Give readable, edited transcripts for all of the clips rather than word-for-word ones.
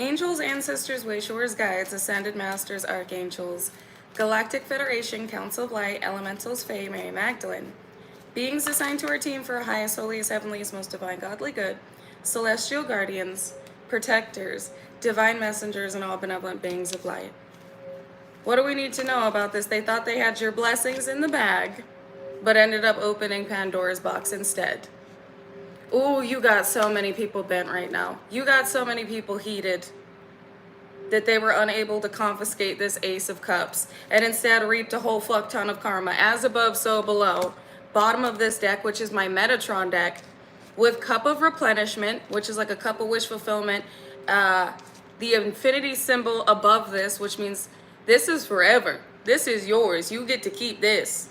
Angels, ancestors, wayshowers, guides, ascended masters, archangels, Galactic Federation, Council of Light, elementals, Fae, Mary Magdalene. Beings assigned to our team for our highest, holiest, heavenliest, most divine, godly good, celestial guardians, protectors, divine messengers, and all benevolent beings of light. What do we need to know about this? They thought they had your blessings in the bag, but ended up opening Pandora's box instead. Ooh, you got so many people bent right now. You got so many people heated that they were unable to confiscate this Ace of Cups and instead reaped a whole fuck ton of karma. As above, so below. Bottom of this deck, which is my Metatron deck, with Cup of Replenishment, which is like a cup of wish fulfillment. The infinity symbol above this, which means this is forever. This is yours. You get to keep this.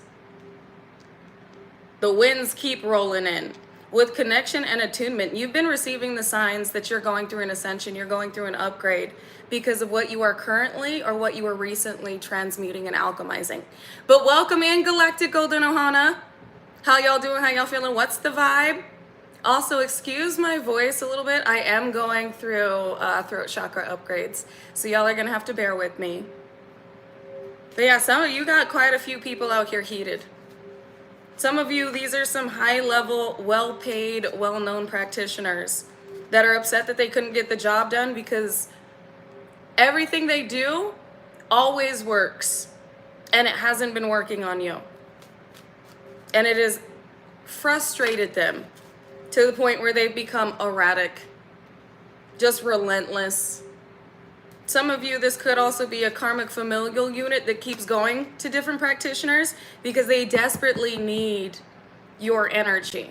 The winds keep rolling in. With connection and attunement, you've been receiving the signs that you're going through an ascension, you're going through an upgrade because of what you are currently or what you were recently transmuting and alchemizing. But welcome in, Galactic Golden Ohana. How y'all doing? How y'all feeling? What's the vibe? Also, excuse my voice a little bit. I am going through throat chakra upgrades, so y'all are gonna have to bear with me. But yeah, some of you got quite a few people out here heated. Some of you, these are some high-level, well-paid, well-known practitioners that are upset that they couldn't get the job done because everything they do always works, and it hasn't been working on you. And it has frustrated them to the point where they've become erratic, just relentless. Some of you, this could also be a karmic familial unit that keeps going to different practitioners because they desperately need your energy.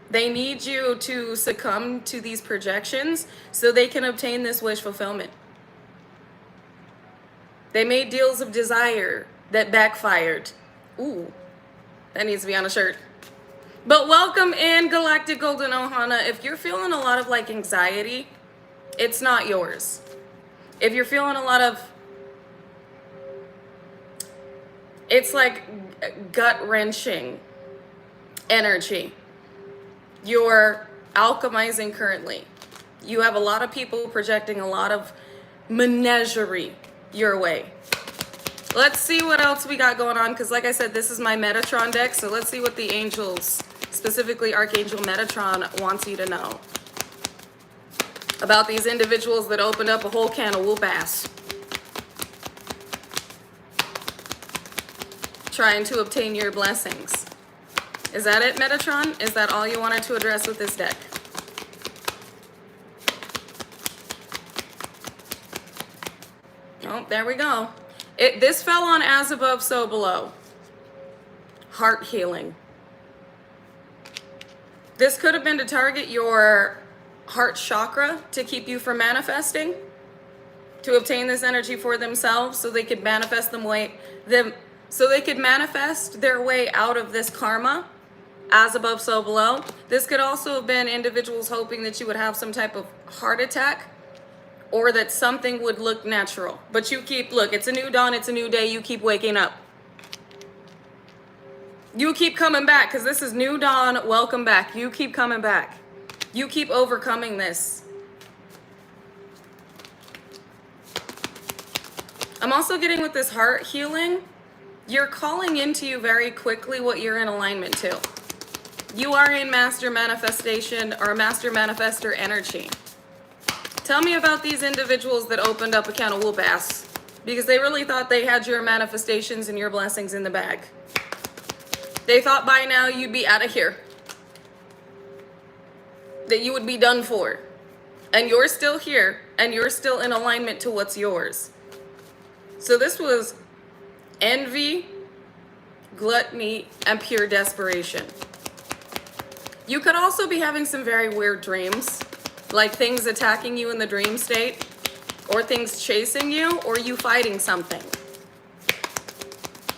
They need you to succumb to these projections so they can obtain this wish fulfillment. They made deals of desire that backfired. Ooh, that needs to be on a shirt. But welcome in, Galactic Golden Ohana. If you're feeling a lot of like anxiety, it's not yours. If you're feeling a lot of, it's like gut-wrenching energy, you're alchemizing currently. You have a lot of people projecting a lot of menagerie your way. Let's see what else we got going on, because like I said, this is my Metatron deck, so let's see what the angels, specifically Archangel Metatron, wants you to know about these individuals that opened up a whole can of whoop ass trying to obtain your blessings. Is that it, Metatron? Is that all you wanted to address with this deck? Oh, there we go. This fell on as above, so below. Heart healing. This could have been to target your heart chakra to keep you from manifesting, to obtain this energy for themselves so they could manifest so they could manifest their way out of this karma, as above, so below. This could also have been individuals hoping that you would have some type of heart attack or that something would look natural. But you keep, look, it's a new dawn, it's a new day, you keep waking up. You keep coming back, because this is new dawn, welcome back. You keep coming back. You keep overcoming this. I'm also getting with this heart healing, you're calling into you very quickly what you're in alignment to. You are in master manifestation or master manifester energy. Tell me about these individuals that opened up a can of whoop ass because they really thought they had your manifestations and your blessings in the bag. They thought by now you'd be out of here, that you would be done for, and you're still here and you're still in alignment to what's yours. So this was envy, gluttony, and pure desperation. You could also be having some very weird dreams, like things attacking you in the dream state, or things chasing you, or you fighting something.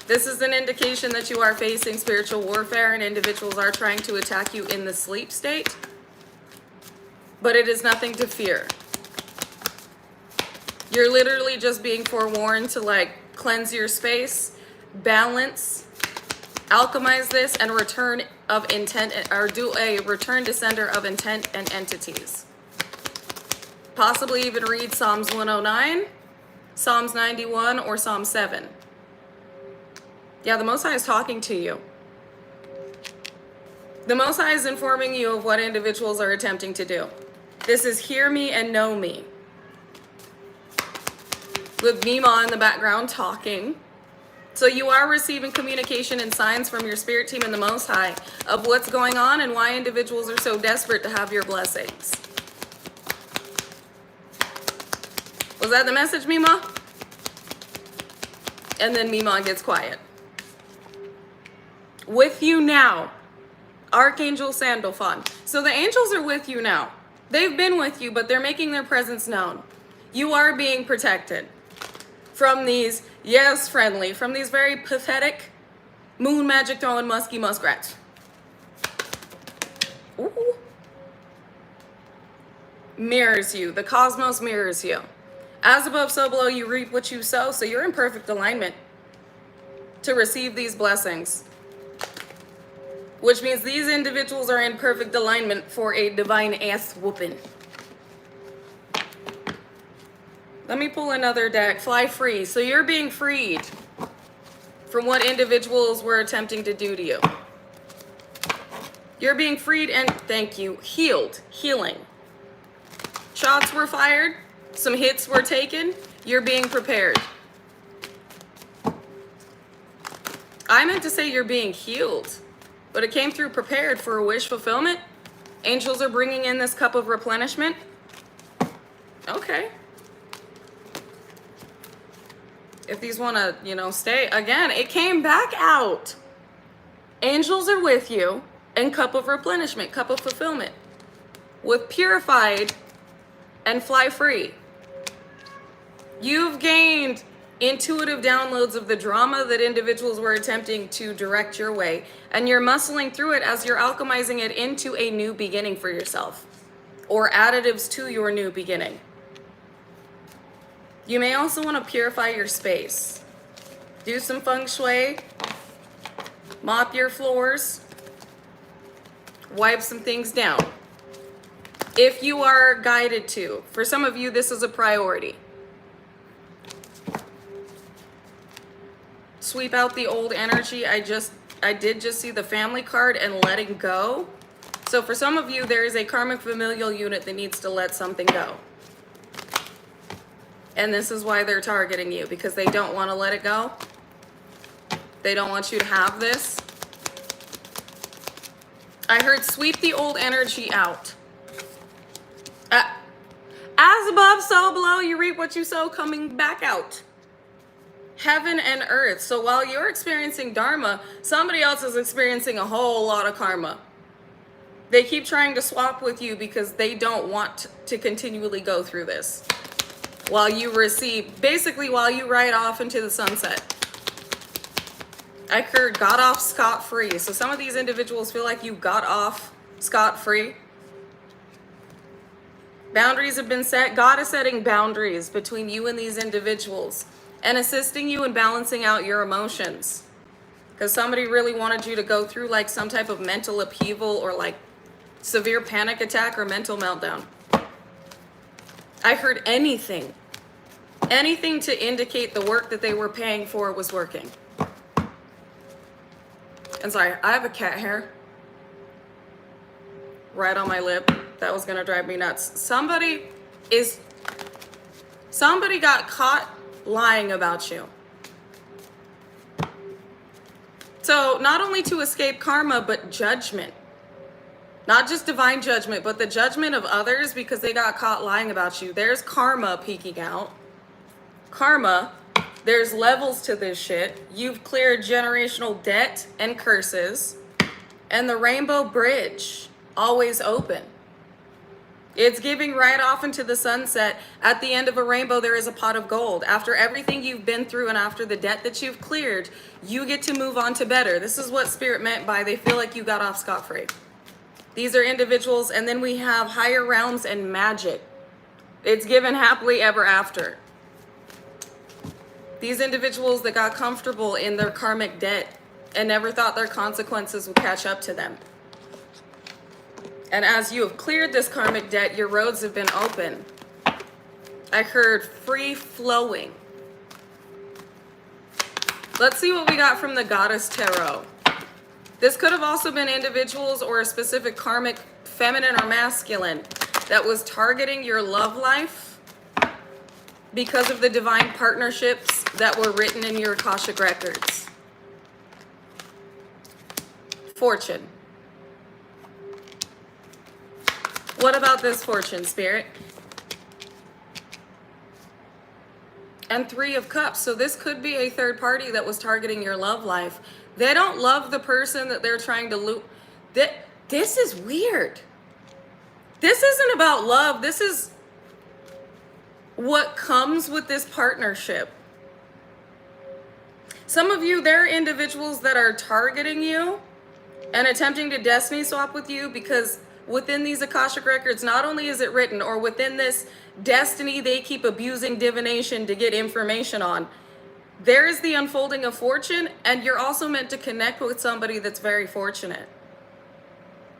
This is an indication that you are facing spiritual warfare and individuals are trying to attack you in the sleep state. But it is nothing to fear. You're literally just being forewarned to like cleanse your space, balance, alchemize this, and return of intent, or do a return to sender of intent and entities. Possibly even read Psalms 109, Psalms 91, or Psalm 7. Yeah, the Most High is talking to you. The Most High is informing you of what individuals are attempting to do. This is hear me and know me. With Mima in the background talking. So you are receiving communication and signs from your spirit team and the Most High of what's going on and why individuals are so desperate to have your blessings. Was that the message, Mima? And then Mima gets quiet. With you now, Archangel Sandalphon. So the angels are with you now. They've been with you, but they're making their presence known. You are being protected from these, yes, friendly, from these very pathetic moon magic throwing musky muskrats. Ooh. Mirrors you. The cosmos mirrors you. As above, so below, you reap what you sow. So you're in perfect alignment to receive these blessings. Which means these individuals are in perfect alignment for a divine ass whooping. Let me pull another deck. Fly free. So you're being freed from what individuals were attempting to do to you. You're being freed and, thank you, healed. Healing. Shots were fired. Some hits were taken. You're being prepared. I meant to say you're being healed, but it came through prepared for a wish fulfillment. Angels are bringing in this cup of replenishment. Okay. If these want to, stay. Again, it came back out. Angels are with you and cup of replenishment, cup of fulfillment. With purified and fly free. You've gained intuitive downloads of the drama that individuals were attempting to direct your way, and you're muscling through it as you're alchemizing it into a new beginning for yourself, or additives to your new beginning. You may also want to purify your space. Do some feng shui, mop your floors, wipe some things down. If you are guided to, for some of you, this is a priority. Sweep out the old energy. I did just see the family card and letting go. So for some of you, there is a karmic familial unit that needs to let something go. And this is why they're targeting you, because they don't want to let it go. They don't want you to have this. I heard sweep the old energy out. As above, so below, you reap what you sow, coming back out. Heaven and earth. So while you're experiencing dharma, somebody else is experiencing a whole lot of karma. They keep trying to swap with you because they don't want to continually go through this. While you receive, basically while you ride off into the sunset. I heard got off scot-free. So some of these individuals feel like you got off scot-free. Boundaries have been set. God is setting boundaries between you and these individuals and assisting you in balancing out your emotions. Because somebody really wanted you to go through like some type of mental upheaval or like severe panic attack or mental meltdown. I heard anything. Anything to indicate the work that they were paying for was working. And sorry, I have a cat hair right on my lip. That was gonna drive me nuts. Somebody got caught lying about you. So not only to escape karma, but judgment. Not just divine judgment, but the judgment of others because they got caught lying about you. There's karma peeking out. Karma, there's levels to this shit. You've cleared generational debt and curses. And the rainbow bridge, always open. It's giving right off into the sunset. At the end of a rainbow, there is a pot of gold. After everything you've been through and after the debt that you've cleared, you get to move on to better. This is what Spirit meant by they feel like you got off scot-free. These are individuals, and then we have higher realms and magic. It's given happily ever after. These individuals that got comfortable in their karmic debt and never thought their consequences would catch up to them. And as you have cleared this karmic debt, your roads have been open. I heard free flowing. Let's see what we got from the Goddess Tarot. This could have also been individuals or a specific karmic feminine or masculine that was targeting your love life because of the divine partnerships that were written in your Akashic records. Fortune. What about this fortune, Spirit? And Three of Cups. So this could be a third party that was targeting your love life. They don't love the person that they're trying to loop. This is weird. This isn't about love. This is what comes with this partnership. Some of you, there are individuals that are targeting you and attempting to destiny swap with you because within these Akashic records, not only is it written, or within this destiny they keep abusing divination to get information on, there is the unfolding of fortune, and you're also meant to connect with somebody that's very fortunate.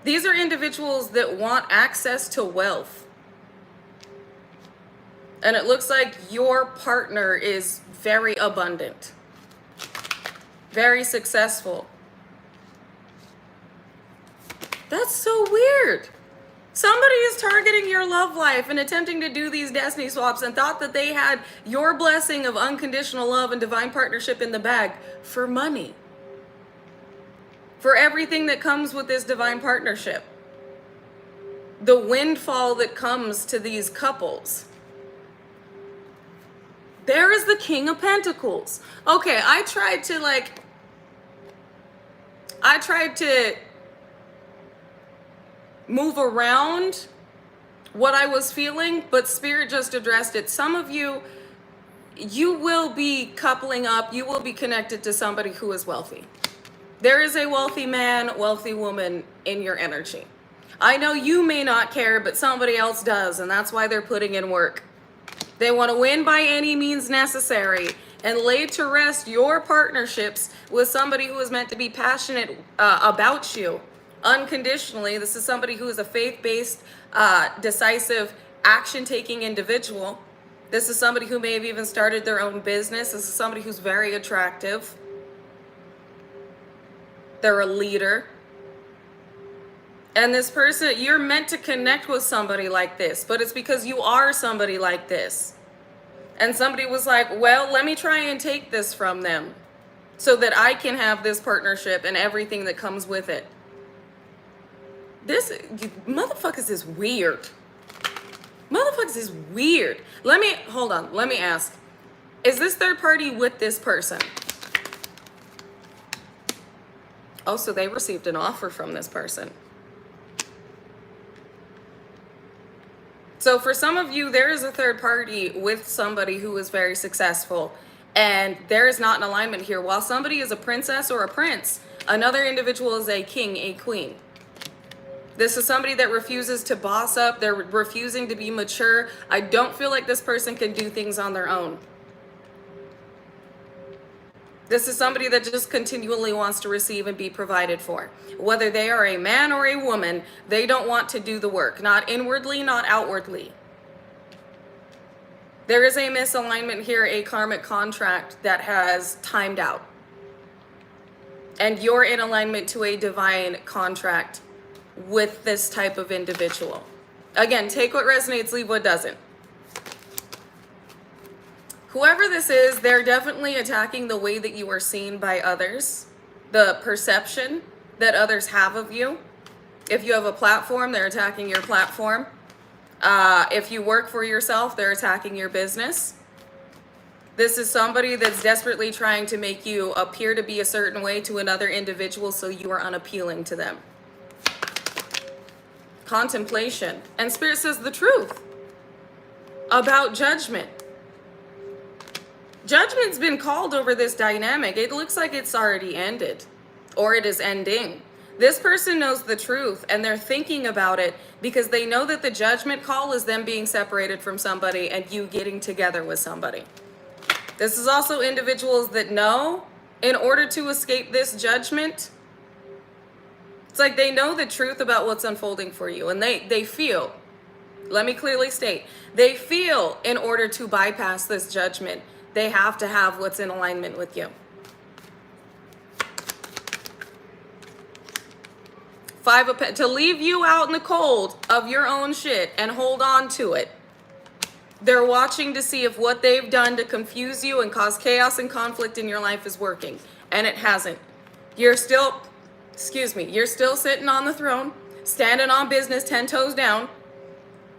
These are individuals that want access to wealth. And it looks like your partner is very abundant, very successful. That's so weird. Somebody is targeting your love life and attempting to do these destiny swaps and thought that they had your blessing of unconditional love and divine partnership in the bag for money. For everything that comes with this divine partnership. The windfall that comes to these couples. There is the King of Pentacles. Okay, I tried to move around what I was feeling, but Spirit just addressed it. Some of you, you will be coupling up, you will be connected to somebody who is wealthy. There is a wealthy man, wealthy woman in your energy. I know you may not care, but somebody else does, and that's why they're putting in work. They want to win by any means necessary and lay to rest your partnerships with somebody who is meant to be passionate about you unconditionally. This is somebody who is a faith-based, decisive, action-taking individual. This is somebody who may have even started their own business. This is somebody who's very attractive. They're a leader. And this person, you're meant to connect with somebody like this, but it's because you are somebody like this. And somebody was like, well, let me try and take this from them so that I can have this partnership and everything that comes with it. This motherfuckers is weird. Motherfuckers is weird. Hold on. Let me ask. Is this third party with this person? Oh, so they received an offer from this person. So for some of you, there is a third party with somebody who is very successful, and there is not an alignment here. While somebody is a princess or a prince, another individual is a king, a queen. This is somebody that refuses to boss up. They're refusing to be mature. I don't feel like this person can do things on their own. This is somebody that just continually wants to receive and be provided for. Whether they are a man or a woman, they don't want to do the work. Not inwardly, not outwardly. There is a misalignment here, a karmic contract that has timed out. And you're in alignment to a divine contract with this type of individual. Again, take what resonates, leave what doesn't. Whoever this is, they're definitely attacking the way that you are seen by others, the perception that others have of you. If you have a platform, they're attacking your platform. If you work for yourself, they're attacking your business. This is somebody that's desperately trying to make you appear to be a certain way to another individual so you are unappealing to them. Contemplation. And Spirit says the truth about judgment. Judgment's been called over this dynamic. It looks like it's already ended, or it is ending. This person knows the truth, and they're thinking about it because they know that the judgment call is them being separated from somebody and you getting together with somebody. This is also individuals that know in order to escape this judgment, it's like they know the truth about what's unfolding for you, and they feel Let me clearly state, they feel in order to bypass this judgment, they have to have what's in alignment with you. To leave you out in the cold of your own shit and hold on to it. They're watching to see if what they've done to confuse you and cause chaos and conflict in your life is working. And it hasn't. You're still, you're still sitting on the throne, standing on business 10 toes down,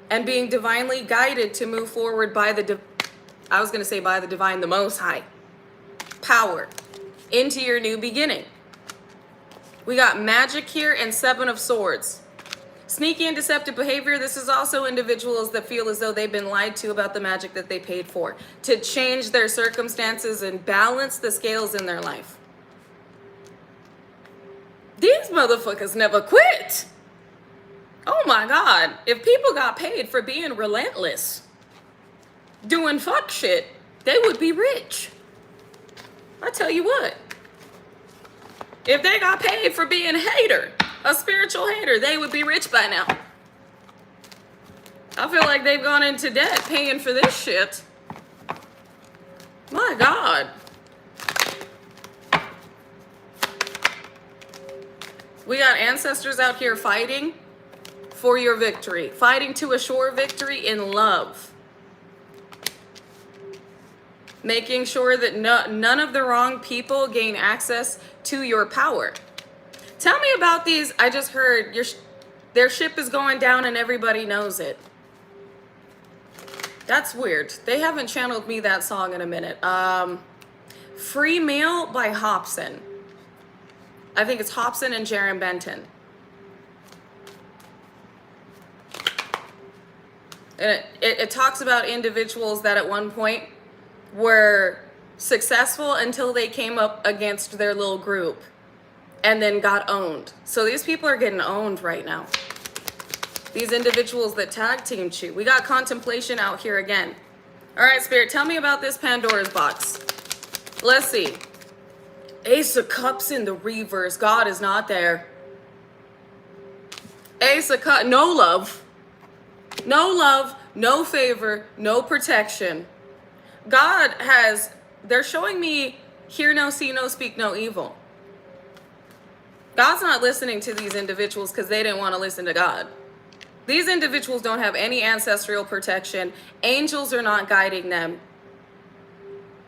and being divinely guided to move forward by the divine, the Most High power into your new beginning. We got magic here and 7 of Swords. Sneaky and deceptive behavior. This is also individuals that feel as though they've been lied to about the magic that they paid for, to change their circumstances and balance the scales in their life. These motherfuckers never quit. Oh my God. If people got paid for being relentless, doing fuck shit, they would be rich. I tell you what. If they got paid for being a hater, a spiritual hater, they would be rich by now. I feel like they've gone into debt paying for this shit. My God. We got ancestors out here fighting for your victory, fighting to assure victory in love. Making sure that none of the wrong people gain access to your power. Tell me about these. I just heard their ship is going down and everybody knows it. That's weird. They haven't channeled me that song in a minute. Free Meal by Hobson. I think it's Hobson and Jaron Benton. And it talks about individuals that at one point were successful until they came up against their little group and then got owned. So these people are getting owned right now. These individuals that tag teamed you. We got contemplation out here again. All right, Spirit, tell me about this Pandora's box. Let's see. Ace of Cups in the reverse. God is not there. Ace of Cups. No love. No love. No favor. No protection. God has... They're showing me hear no, see no, speak no evil. God's not listening to these individuals because they didn't want to listen to God. These individuals don't have any ancestral protection. Angels are not guiding them.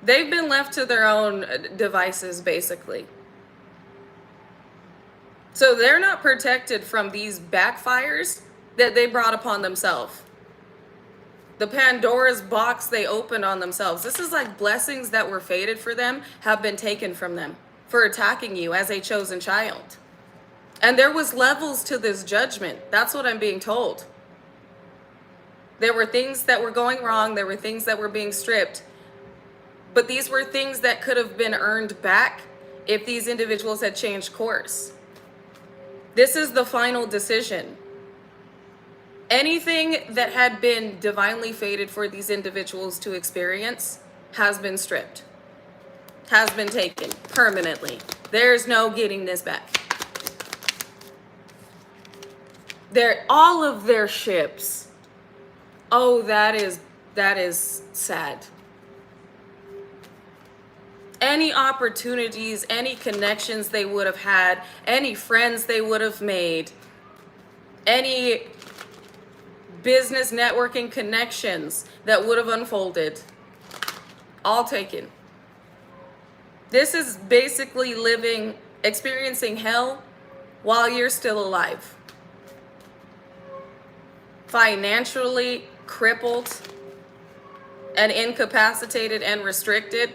They've been left to their own devices, basically. So they're not protected from these backfires that they brought upon themselves. The Pandora's box they opened on themselves. This is like blessings that were fated for them have been taken from them for attacking you as a chosen child. And there was levels to this judgment. That's what I'm being told. There were things that were going wrong. There were things that were being stripped. But these were things that could have been earned back if these individuals had changed course. This is the final decision. Anything that had been divinely fated for these individuals to experience has been stripped, has been taken permanently. There's no getting this back. All of their ships. Oh, that is sad. Any opportunities, any connections they would have had, any friends they would have made, any business networking connections that would have unfolded, all taken. This is basically experiencing hell while you're still alive. Financially crippled and incapacitated and restricted.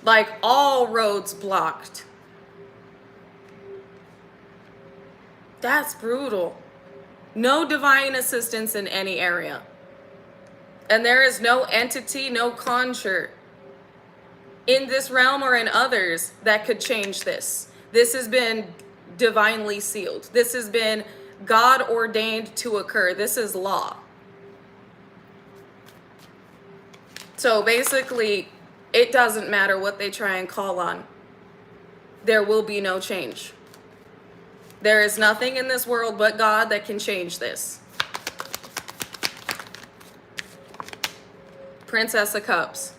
Like all roads blocked. That's brutal. No divine assistance in any area. And there is no entity, no conjure in this realm or in others that could change this. This has been divinely sealed. This has been God ordained to occur. This is law. So basically, it doesn't matter what they try and call on. There will be no change. There is nothing in this world but God that can change this. Princess of Cups.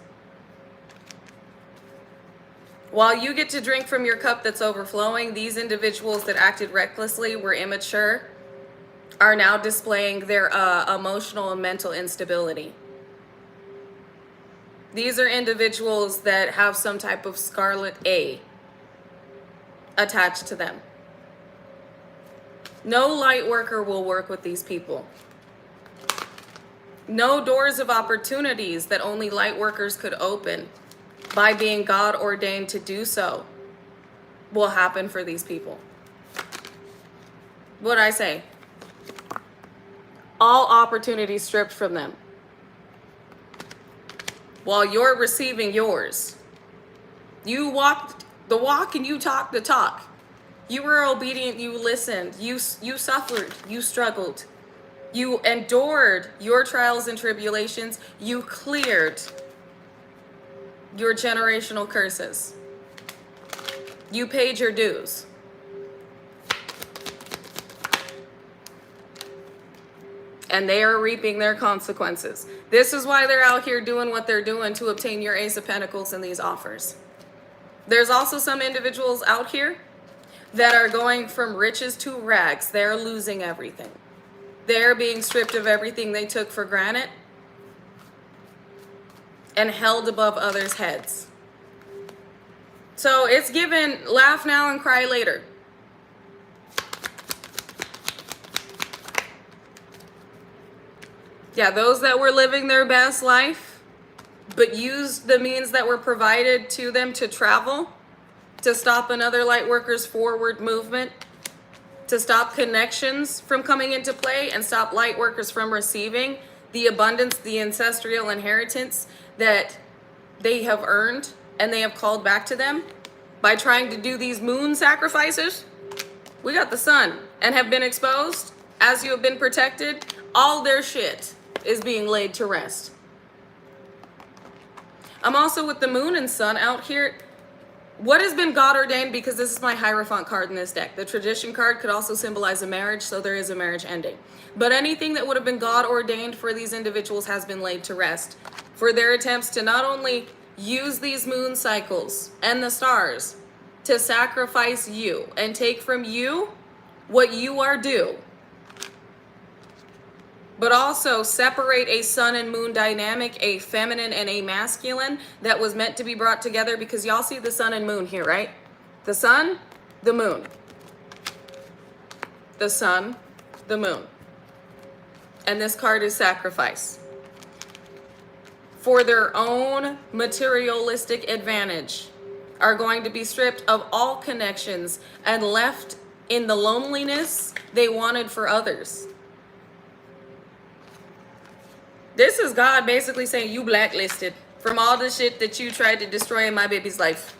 While you get to drink from your cup that's overflowing, these individuals that acted recklessly, were immature, are now displaying their emotional and mental instability. These are individuals that have some type of scarlet A attached to them. No light worker will work with these people. No doors of opportunities that only light workers could open by being God ordained to do so will happen for these people. What'd I say? All opportunities stripped from them while you're receiving yours. You walked the walk and you talked the talk. You were obedient, you listened, you suffered, you struggled. You endured your trials and tribulations. You cleared your generational curses. You paid your dues. And they are reaping their consequences. This is why they're out here doing what they're doing to obtain your Ace of Pentacles and these offers. There's also some individuals out here that are going from riches to rags. They're losing everything. They're being stripped of everything they took for granted and held above others' heads. So it's given laugh now and cry later. Yeah, those that were living their best life, but used the means that were provided to them to travel, to stop another light worker's forward movement, to stop connections from coming into play, and stop light workers from receiving the abundance, the ancestral inheritance that they have earned and they have called back to them by trying to do these moon sacrifices. We got the sun and have been exposed. As you have been protected, all their shit is being laid to rest. I'm also with the moon and sun out here. What has been God ordained, because this is my Hierophant card in this deck. The tradition card could also symbolize a marriage, so there is a marriage ending. But anything that would have been God ordained for these individuals has been laid to rest for their attempts to not only use these moon cycles and the stars to sacrifice you and take from you what you are due, but also separate a sun and moon dynamic, a feminine and a masculine that was meant to be brought together, because y'all see the sun and moon here, right? The sun, the moon. The sun, the moon. And this card is sacrifice. For their own materialistic advantage, are going to be stripped of all connections and left in the loneliness they wanted for others. This is God basically saying, you blacklisted from all the shit that you tried to destroy in my baby's life.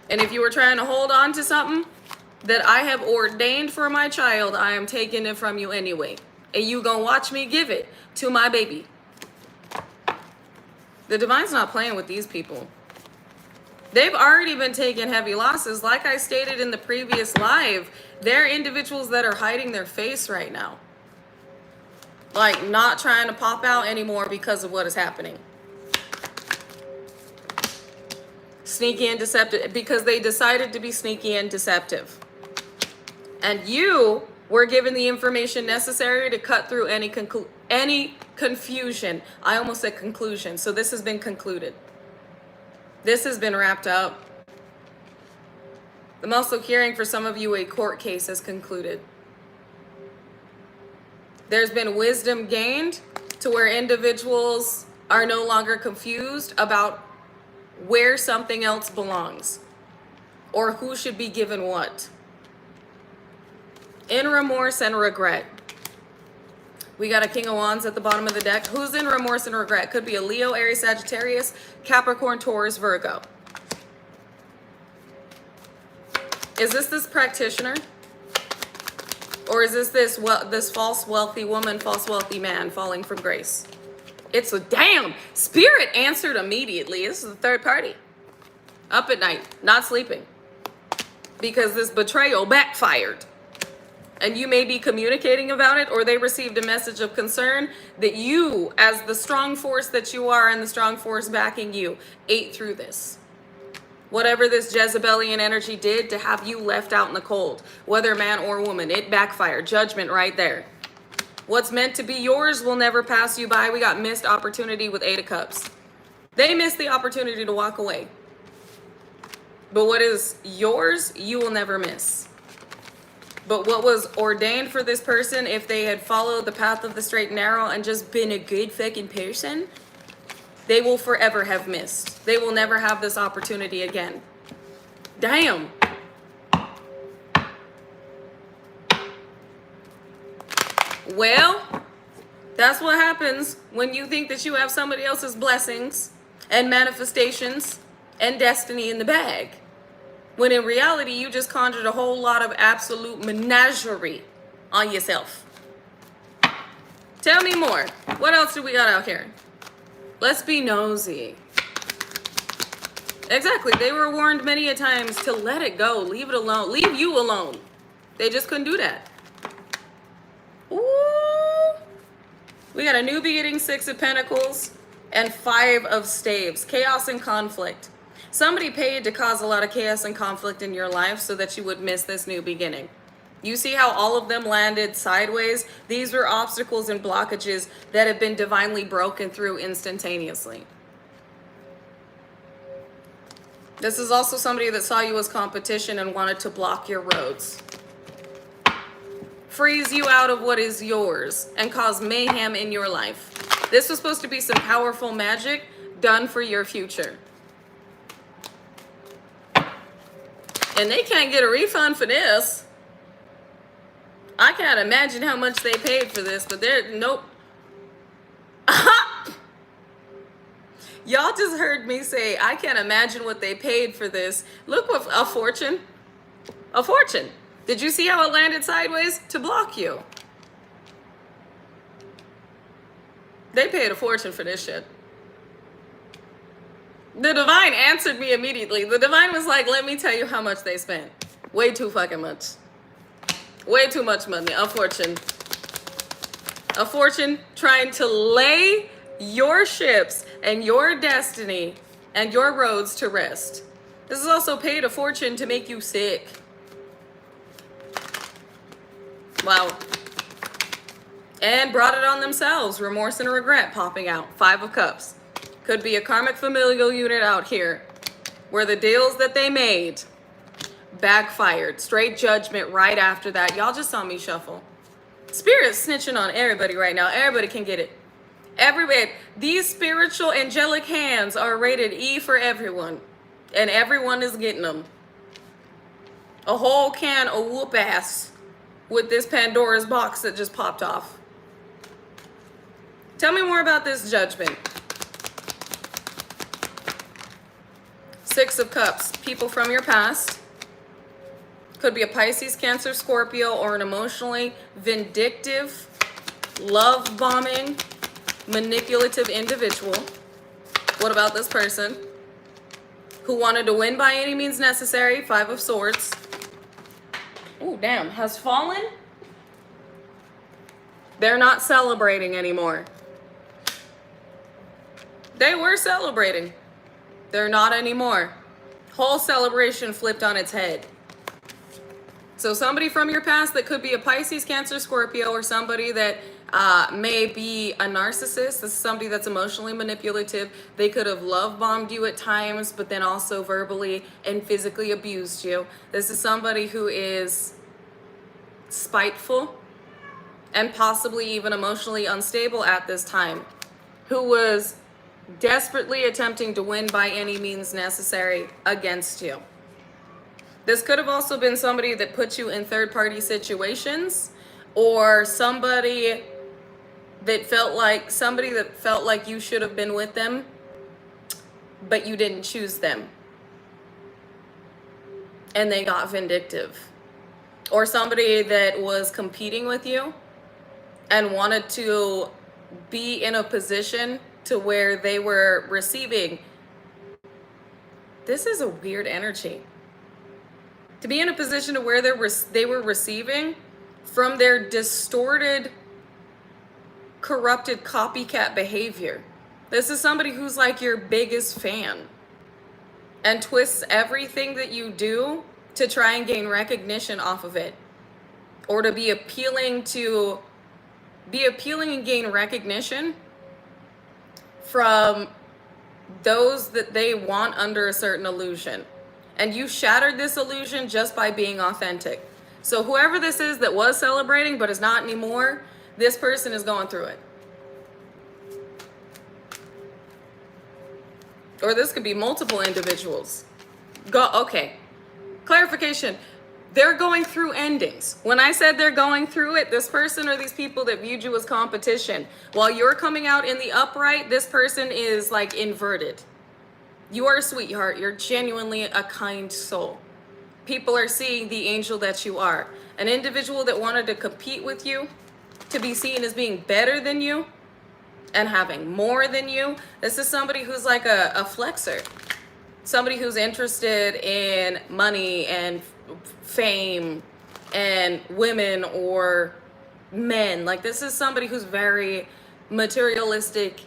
And if you were trying to hold on to something that I have ordained for my child, I am taking it from you anyway. And you gonna watch me give it to my baby. The divine's not playing with these people. They've already been taking heavy losses. Like I stated in the previous live, they're individuals that are hiding their face right now. Like, not trying to pop out anymore because of what is happening. Sneaky and deceptive, because they decided to be sneaky and deceptive. And you were given the information necessary to cut through any confusion. I almost said conclusion. So this has been concluded. This has been wrapped up. I'm also hearing for some of you a court case has concluded. There's been wisdom gained to where individuals are no longer confused about where something else belongs or who should be given what. In remorse and regret. We got a King of Wands at the bottom of the deck. Who's in remorse and regret? Could be a Leo, Aries, Sagittarius, Capricorn, Taurus, Virgo. Is this practitioner? Or is this false wealthy woman, false wealthy man falling from grace? It's a damn spirit answered immediately. This is the third party. Up at night, not sleeping. because this betrayal backfired. And you may be communicating about it, or they received a message of concern that you, as the strong force that you are and the strong force backing you, ate through this. Whatever this Jezebelian energy did to have you left out in the cold, whether man or woman, it backfired. Judgment right there. What's meant to be yours will never pass you by. We got missed opportunity with 8 of Cups. They missed the opportunity to walk away. But what is yours, you will never miss. But what was ordained for this person, if they had followed the path of the straight and narrow and just been a good fucking person, they will forever have missed. They will never have this opportunity again. Damn. Well, that's what happens when you think that you have somebody else's blessings and manifestations and destiny in the bag. When in reality, you just conjured a whole lot of absolute menagerie on yourself. Tell me more. What else do we got out here? Let's be nosy. Exactly. They were warned many a times to let it go. Leave it alone. Leave you alone. They just couldn't do that. Ooh. We got a new beginning, 6 of Pentacles, and 5 of Staves. Chaos and conflict. Somebody paid to cause a lot of chaos and conflict in your life so that you would miss this new beginning. You see how all of them landed sideways? These were obstacles and blockages that have been divinely broken through instantaneously. This is also somebody that saw you as competition and wanted to block your roads. Freeze you out of what is yours and cause mayhem in your life. This was supposed to be some powerful magic done for your future. And they can't get a refund for this. I can't imagine how much they paid for this, but they're, nope. Y'all just heard me say, I can't imagine what they paid for this. Look, what a fortune. A fortune. Did you see how it landed sideways? To block you. They paid a fortune for this shit. The divine answered me immediately. The divine was like, let me tell you how much they spent. Way too fucking much. Way too much money. A fortune. A fortune trying to lay your ships and your destiny and your roads to rest. This is also paid a fortune to make you sick. Wow. And brought it on themselves. Remorse and regret popping out. 5 of Cups. Could be a karmic familial unit out here where the deals that they made backfired. Straight judgment right after that. Y'all just saw me shuffle. Spirit's snitching on everybody right now. Everybody can get it. Everybody. These spiritual angelic hands are rated E for everyone. And everyone is getting them. A whole can of whoop ass with this Pandora's box that just popped off. Tell me more about this judgment. 6 of Cups. People from your past. Could be a Pisces, Cancer, Scorpio, or an emotionally vindictive, love-bombing, manipulative individual. What about this person? Who wanted to win by any means necessary. 5 of Swords. Oh, damn. Has fallen? They're not celebrating anymore. They were celebrating. They're not anymore. Whole celebration flipped on its head. So somebody from your past that could be a Pisces, Cancer, Scorpio, or somebody that may be a narcissist. This is somebody that's emotionally manipulative. They could have love bombed you at times, but then also verbally and physically abused you. This is somebody who is spiteful and possibly even emotionally unstable at this time, who was desperately attempting to win by any means necessary against you. This could have also been somebody that put you in third-party situations, or somebody that felt like you should have been with them, but you didn't choose them. And they got vindictive. Or somebody that was competing with you and wanted to be in a position to where they were receiving. This is a weird energy. To be in a position to where they were receiving from their distorted, corrupted copycat behavior. This is somebody who's like your biggest fan and twists everything that you do to try and gain recognition off of it, or to be appealing and gain recognition from those that they want under a certain illusion. And you shattered this illusion just by being authentic. So whoever this is that was celebrating but is not anymore, this person is going through it. Or this could be multiple individuals. Okay. Clarification. They're going through endings. When I said they're going through it, this person or these people that viewed you as competition, while you're coming out in the upright, this person is like inverted. You are a sweetheart. You're genuinely a kind soul. People are seeing the angel that you are. An individual that wanted to compete with you, to be seen as being better than you and having more than you. This is somebody who's like a flexer. Somebody who's interested in money and fame and women or men. Like, this is somebody who's very materialistic,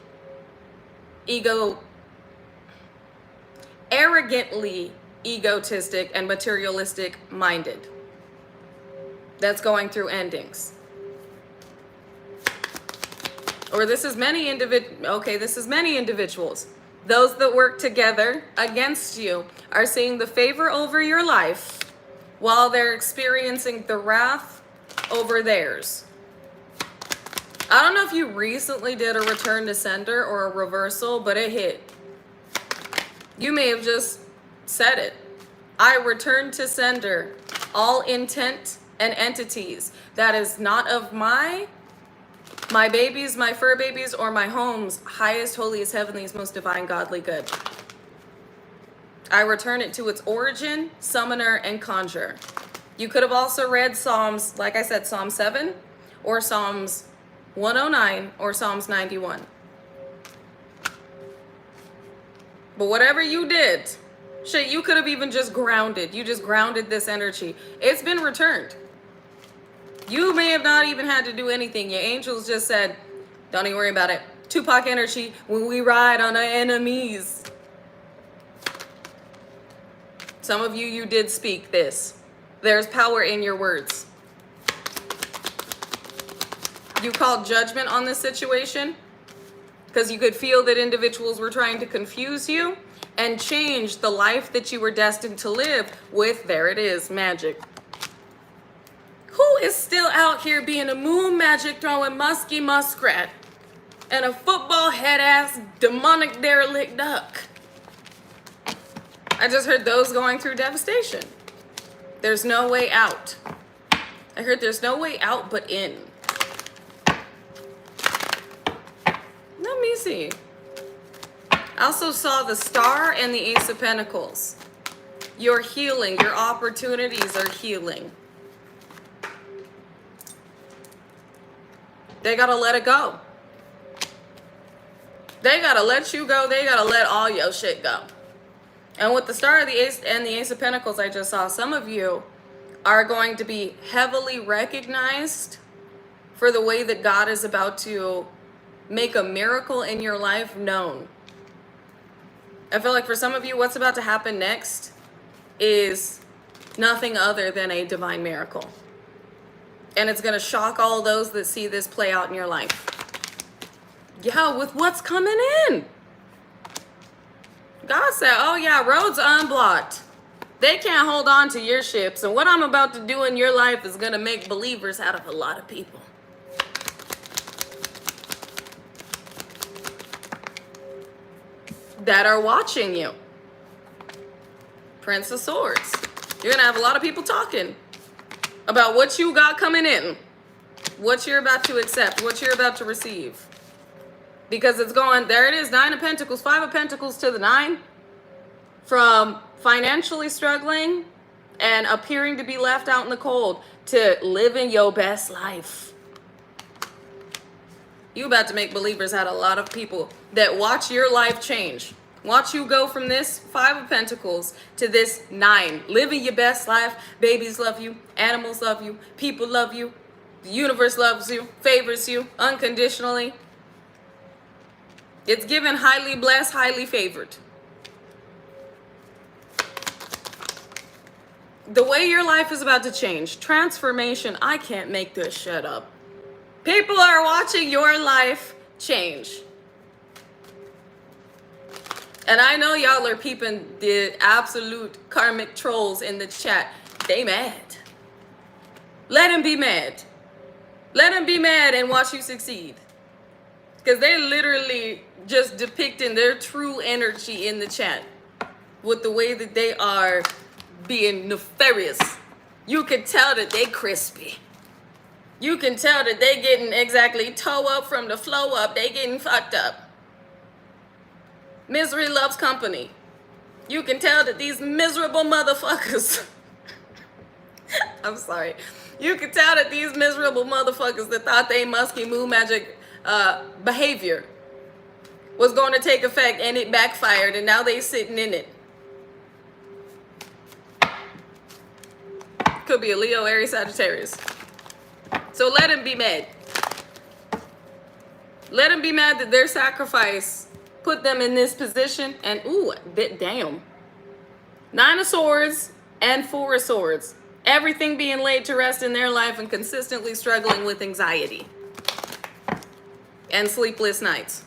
arrogantly egotistic and materialistic minded. That's going through endings. Or this is many individuals. Those that work together against you are seeing the favor over your life while they're experiencing the wrath over theirs. I don't know if you recently did a return to sender or a reversal, but it hit. You may have just said it. I return to sender all intent and entities that is not of my babies, my fur babies, or my home's highest, holiest, heavenliest, most divine, godly good. I return it to its origin, summoner, and conjurer. You could have also read Psalms, like I said, Psalm 7, or Psalms 109, or Psalms 91. But whatever you did, shit, you could have even just grounded. You just grounded this energy. It's been returned. You may have not even had to do anything. Your angels just said, don't even worry about it. Tupac energy when we ride on our enemies. Some of you did speak this. There's power in your words. You called judgment on this situation because you could feel that individuals were trying to confuse you and change the life that you were destined to live with, there it is, magic. Who is still out here being a moon magic throwing musky muskrat and a football head ass demonic derelict duck? I just heard those going through devastation. There's no way out. I heard there's no way out but in. Let me see. I also saw the Star and the Ace of Pentacles. You're healing. Your opportunities are healing. They gotta let it go. They gotta let you go. They gotta let all your shit go. And with the Star of the Ace and the Ace of Pentacles I just saw, some of you are going to be heavily recognized for the way that God is about to make a miracle in your life known. I feel like for some of you, what's about to happen next is nothing other than a divine miracle. And it's going to shock all those that see this play out in your life. Yeah, with what's coming in. God said, oh yeah, roads unblocked. They can't hold on to your ships. And what I'm about to do in your life is going to make believers out of a lot of people. That are watching you. Prince of Swords. You're going to have a lot of people talking about what you got coming in, what you're about to accept, what you're about to receive. Because it's going, there it is, 9 of Pentacles, 5 of Pentacles to the 9. From financially struggling and appearing to be left out in the cold to living your best life. You about to make believers out of a lot of people that watch your life change Watch you go from this 5 of Pentacles to this 9. Living your best life. Babies love you. Animals love you. People love you. The universe loves you. Favors you unconditionally. It's given highly blessed, highly favored. The way your life is about to change. Transformation. I can't make this shit up. People are watching your life change. And I know y'all are peeping the absolute karmic trolls in the chat. They mad. Let them be mad. Let them be mad and watch you succeed. Because they're literally just depicting their true energy in the chat. With the way that they are being nefarious. You can tell that they crispy. You can tell that they getting exactly toe up from the flow up. They getting fucked up. Misery loves company. You can tell that these miserable motherfuckers. I'm sorry. You can tell that these miserable motherfuckers that thought they musky moo magic behavior was going to take effect and it backfired and now they sitting in it. Could be a Leo, Aries, Sagittarius. So let him be mad. Let him be mad that their sacrifice put them in this position. And ooh, damn. 9 of Swords and 4 of Swords. Everything being laid to rest in their life and consistently struggling with anxiety. And sleepless nights.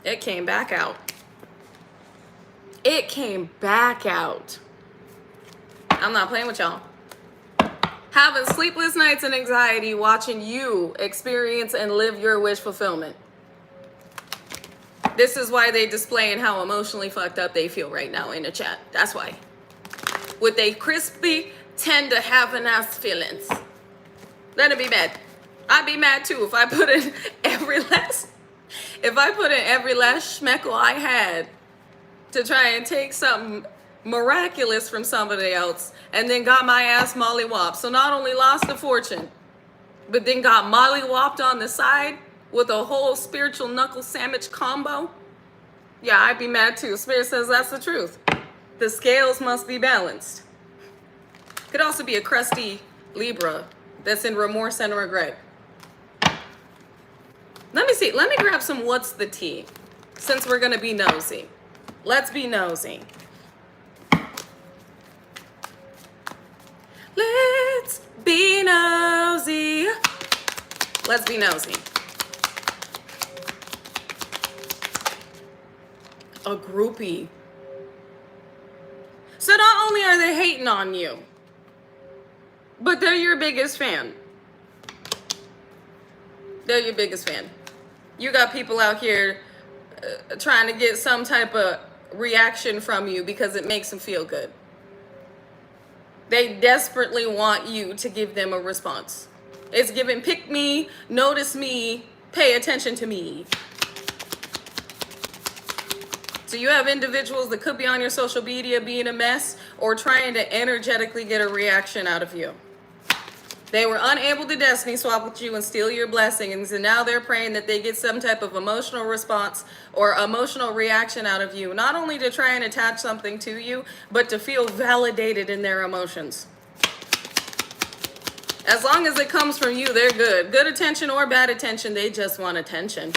It came back out. It came back out. I'm not playing with y'all. Having sleepless nights and anxiety watching you experience and live your wish fulfillment. This is why they displaying how emotionally fucked up they feel right now in the chat. That's why. With they crispy, tender, having-ass feelings. Let it be mad. I'd be mad too if I put in every last schmeckle I had to try and take something miraculous from somebody else and then got my ass mollywopped. So not only lost the fortune, but then got mollywopped on the side with a whole spiritual knuckle sandwich combo. Yeah, I'd be mad too. Spirit says that's the truth. The scales must be balanced. Could also be a crusty Libra that's in remorse and regret. Let me see. Let me grab some what's the tea since we're going to be nosy. Let's be nosy. Let's be nosy. Let's be nosy. A groupie. So not only are they hating on you, but they're your biggest fan. They're your biggest fan. You got people out here trying to get some type of reaction from you because it makes them feel good. They desperately want you to give them a response. It's giving pick me, notice me, pay attention to me. So you have individuals that could be on your social media being a mess or trying to energetically get a reaction out of you. They were unable to destiny swap with you and steal your blessings, and now they're praying that they get some type of emotional response or emotional reaction out of you, not only to try and attach something to you, but to feel validated in their emotions. As long as it comes from you, they're good. Good attention or bad attention, they just want attention.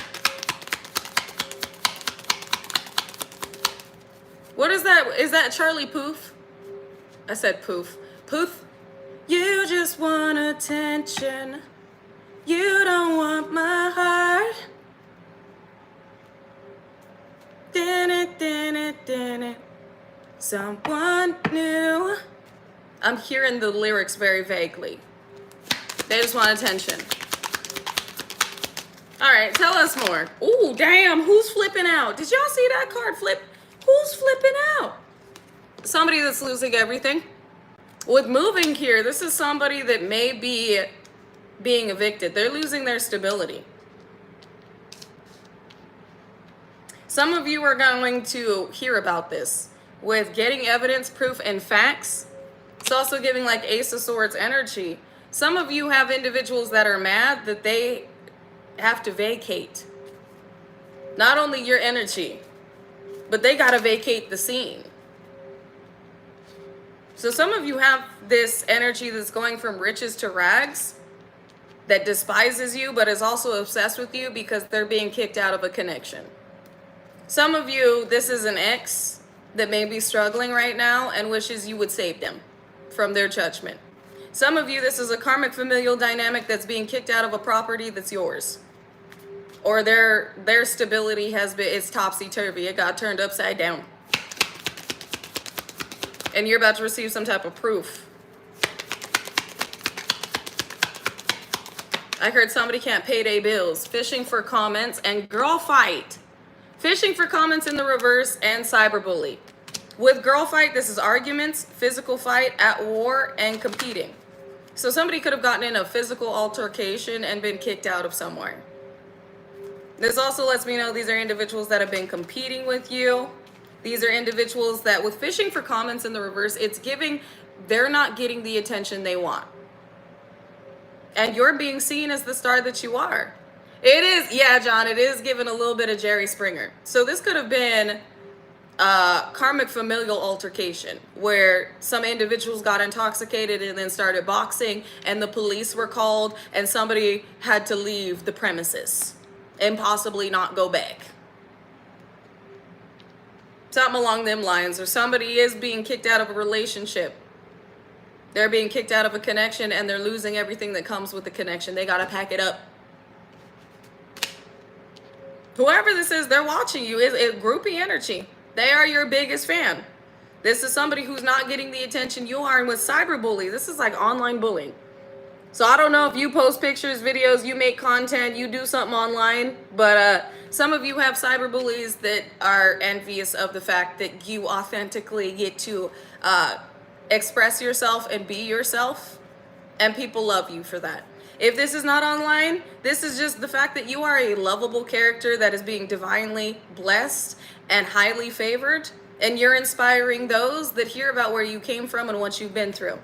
What is that? Is that Charlie Puth? I said Poof. Puth? You just want attention. You don't want my heart. Someone new. I'm hearing the lyrics very vaguely. They just want attention. All right, tell us more. Ooh, damn, who's flipping out? Did y'all see that card flip? Who's flipping out? Somebody that's losing everything. With moving here, this is somebody that may be being evicted. They're losing their stability. Some of you are going to hear about this with getting evidence, proof, and facts. It's also giving like Ace of Swords energy. Some of you have individuals that are mad that they have to vacate. Not only your energy, but they got to vacate the scene. So some of you have this energy that's going from riches to rags, that despises you but is also obsessed with you because they're being kicked out of a connection. Some of you, this is an ex that may be struggling right now and wishes you would save them from their judgment. Some of you, this is a karmic familial dynamic that's being kicked out of a property that's yours. Or their stability is topsy-turvy. It got turned upside down. And you're about to receive some type of proof. I heard somebody can't pay their bills. Fishing for comments and girl fight. Fishing for comments in the reverse and cyberbully. With girl fight, this is arguments, physical fight, at war, and competing. So somebody could have gotten in a physical altercation and been kicked out of somewhere. This also lets me know these are individuals that have been competing with you. These are individuals that, with fishing for comments in the reverse, they're not getting the attention they want. And you're being seen as the star that you are. It is, yeah, John, it is given a little bit of Jerry Springer. So this could have been a karmic familial altercation where some individuals got intoxicated and then started boxing, and the police were called and somebody had to leave the premises and possibly not go back. Something along them lines. Or somebody is being kicked out of a relationship. They're being kicked out of a connection and they're losing everything that comes with the connection. They got to pack it up. Whoever this is, they're watching you. It's groupie energy. They are your biggest fan. This is somebody who's not getting the attention you are. And with cyberbully, this is like online bullying. So I don't know if you post pictures, videos, you make content, you do something online, but some of you have cyberbullies that are envious of the fact that you authentically get to express yourself and be yourself, and people love you for that. If this is not online, this is just the fact that you are a lovable character that is being divinely blessed and highly favored, and you're inspiring those that hear about where you came from and what you've been through.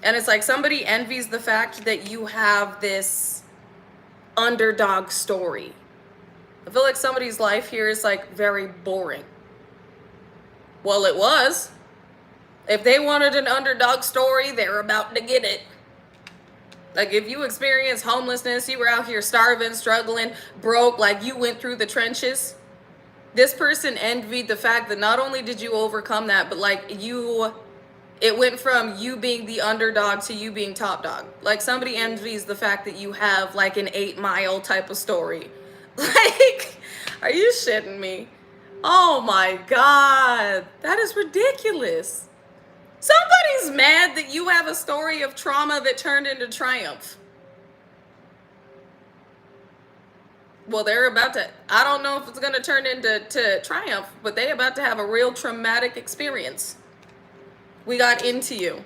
And it's like somebody envies the fact that you have this underdog story. I feel like somebody's life here is like very boring. Well, it was. If they wanted an underdog story, they're about to get it. Like if you experienced homelessness, you were out here starving, struggling, broke, like you went through the trenches. This person envied the fact that not only did you overcome that, but like it went from you being the underdog to you being top dog. Like somebody envies the fact that you have like an 8 Mile type of story. Like, are you shitting me? Oh my God, that is ridiculous. Somebody's mad that you have a story of trauma that turned into triumph. Well, they're about to, I don't know if it's going to turn into triumph, but they're about to have a real traumatic experience. We got into you.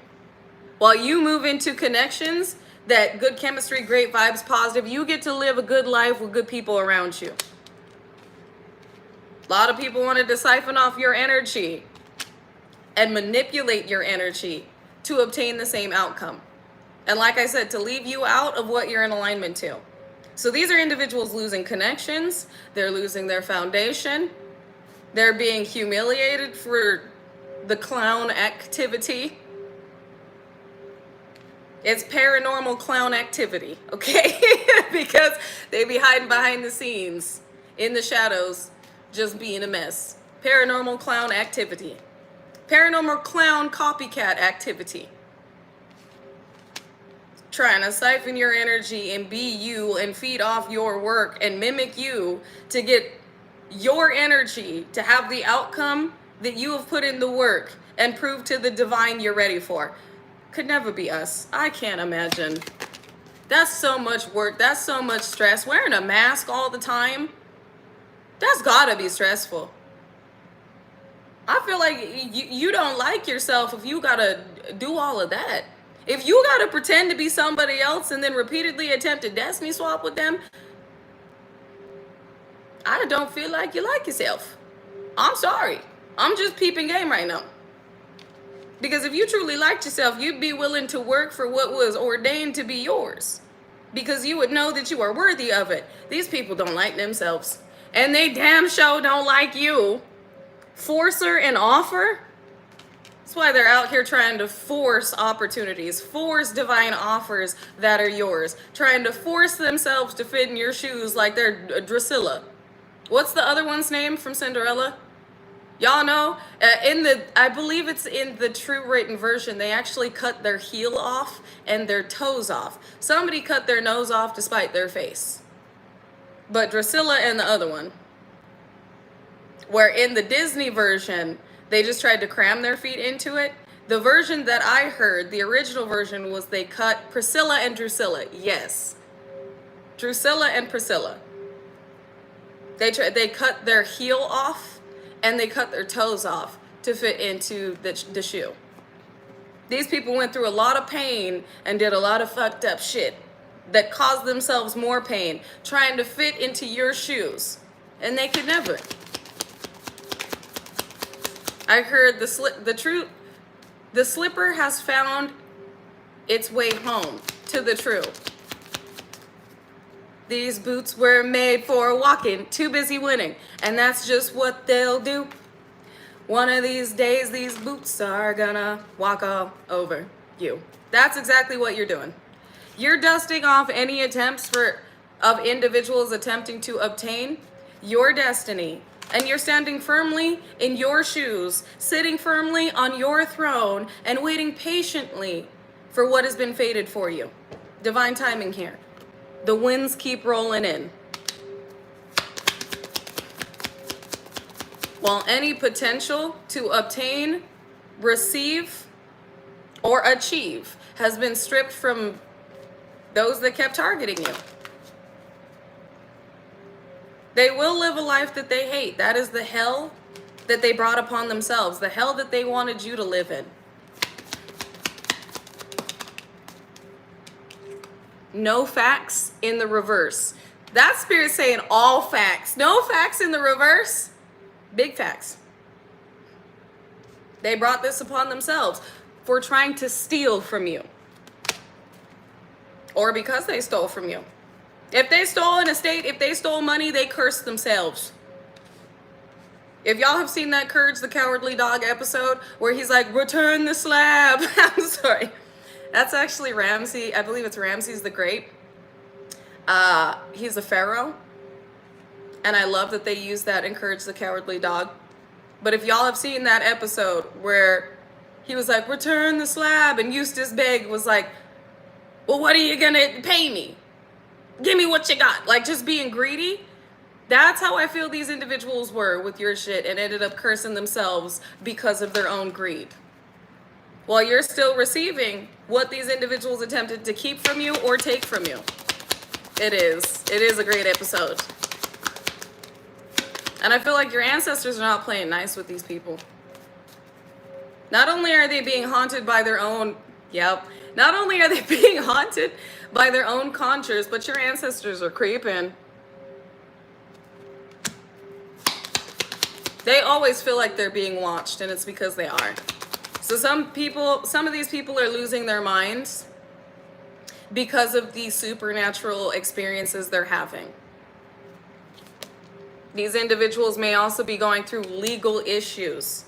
While you move into connections, that good chemistry, great vibes, positive, you get to live a good life with good people around you. A lot of people wanted to siphon off your energy and manipulate your energy to obtain the same outcome. And like I said, to leave you out of what you're in alignment to. So these are individuals losing connections. They're losing their foundation. They're being humiliated for the clown activity. It's paranormal clown activity, okay? Because they be hiding behind the scenes, in the shadows, just being a mess. Paranormal clown activity. Paranormal clown copycat activity. Trying to siphon your energy and be you and feed off your work and mimic you to get your energy to have the outcome that you have put in the work and prove to the divine you're ready for. Could never be us. I can't imagine. That's so much work. That's so much stress. Wearing a mask all the time. That's gotta be stressful. I feel like you don't like yourself if you gotta do all of that. If you gotta pretend to be somebody else and then repeatedly attempt to destiny swap with them, I don't feel like you like yourself. I'm sorry. I'm just peeping game right now. Because if you truly liked yourself, you'd be willing to work for what was ordained to be yours. Because you would know that you are worthy of it. These people don't like themselves. And they damn sure don't like you. Forcer and offer. That's why they're out here trying to force opportunities, force divine offers that are yours, trying to force themselves to fit in your shoes like they're Drusilla. What's the other one's name from Cinderella? Y'all know? I believe it's in the true written version, they actually cut their heel off and their toes off. Somebody cut their nose off to spite their face. But Drusilla and the other one, where in the Disney version, they just tried to cram their feet into it. The version that I heard, the original version, was they cut Priscilla and Drusilla. Yes. Drusilla and Priscilla. They cut their heel off and they cut their toes off to fit into the shoe. These people went through a lot of pain and did a lot of fucked up shit that caused themselves more pain trying to fit into your shoes. And they could never. I heard the slipper has found its way home to the true. These boots were made for walking, too busy winning, and that's just what they'll do. One of these days, these boots are gonna walk all over you. That's exactly what you're doing. You're dusting off any attempts of individuals attempting to obtain your destiny. And you're standing firmly in your shoes, sitting firmly on your throne, and waiting patiently for what has been fated for you. Divine timing here. The winds keep rolling in. While any potential to obtain, receive, or achieve has been stripped from those that kept targeting you. They will live a life that they hate. That is the hell that they brought upon themselves, the hell that they wanted you to live in. No facts in the reverse. That spirit's saying all facts. No facts in the reverse. Big facts. They brought this upon themselves for trying to steal from you. Or because they stole from you. If they stole an estate, if they stole money, they cursed themselves. If y'all have seen that Courage the Cowardly Dog episode where he's like, return the slab. I'm sorry. That's actually Ramsey. I believe it's Ramses the Great. He's a pharaoh. And I love that they use that in Courage the Cowardly Dog. But if y'all have seen that episode where he was like, return the slab. And Eustace Begg was like, well, what are you going to pay me? Give me what you got. Like, just being greedy. That's how I feel these individuals were with your shit and ended up cursing themselves because of their own greed. While you're still receiving what these individuals attempted to keep from you or take from you. It is a great episode. And I feel like your ancestors are not playing nice with these people. Not only are they being haunted by their own, not only are they being haunted by their own conjures, but your ancestors are creeping. They always feel like they're being watched, and it's because they are. So some of these people are losing their minds because of the supernatural experiences they're having. These individuals may also be going through legal issues.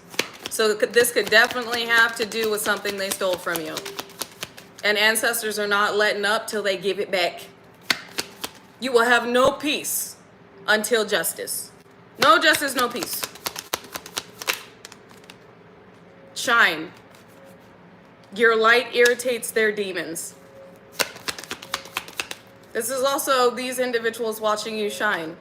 So this could definitely have to do with something they stole from you. And ancestors are not letting up till they give it back. You will have no peace until justice. No justice, no peace. Shine. Your light irritates their demons. This is also these individuals watching you shine.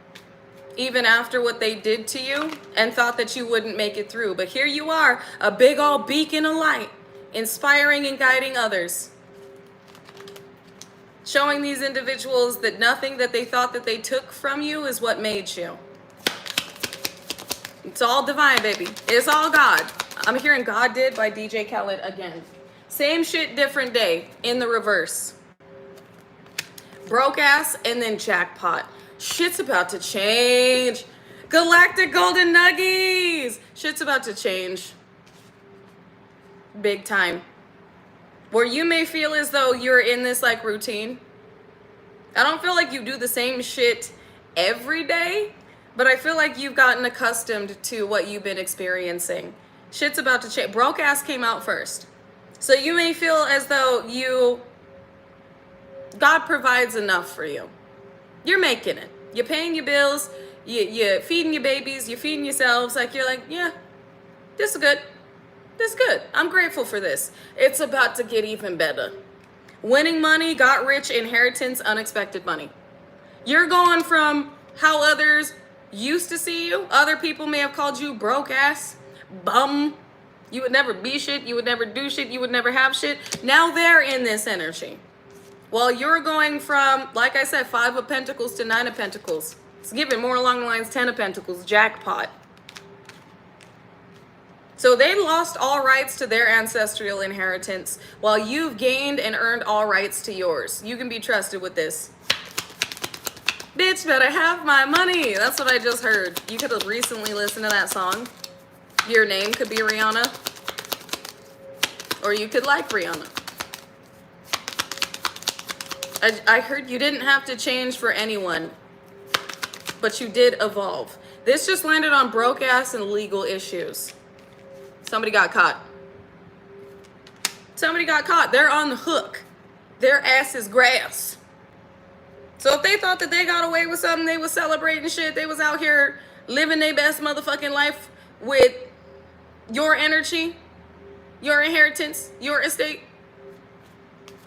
Even after what they did to you and thought that you wouldn't make it through. But here you are, a big old beacon of light, inspiring and guiding others. Showing these individuals that nothing that they thought that they took from you is what made you. It's all divine, baby. It's all God. I'm hearing God Did by DJ Khaled again. Same shit, different day, in the reverse. Broke ass and then jackpot. Shit's about to change. Galactic Golden Nuggies. Shit's about to change. Big time. Where you may feel as though you're in this like routine. I don't feel like you do the same shit every day, But I feel like you've gotten accustomed to what you've been experiencing. Shit's about to change. Broke ass came out first. So you may feel as though God provides enough for you. You're making it. You're paying your bills. You're feeding your babies. You're feeding yourselves. Like, you're like, yeah, this is good. This is good. I'm grateful for this. It's about to get even better. Winning money, got rich, inheritance, unexpected money. You're going from how others used to see you. Other people may have called you broke ass, bum. You would never be shit. You would never do shit. You would never have shit. Now they're in this energy. Well, you're going from, like I said, 5 of Pentacles to 9 of Pentacles. It's giving more along the lines 10 of Pentacles, jackpot. So they lost all rights to their ancestral inheritance while you've gained and earned all rights to yours. You can be trusted with this. Bitch, better have my money. That's what I just heard. You could have recently listened to that song. Your name could be Rihanna. Or you could like Rihanna. I heard you didn't have to change for anyone, but you did evolve. This just landed on broke ass and legal issues. Somebody got caught. Somebody got caught. They're on the hook. Their ass is grass. So if they thought that they got away with something, they was celebrating shit, they was out here living their best motherfucking life with your energy, your inheritance, your estate.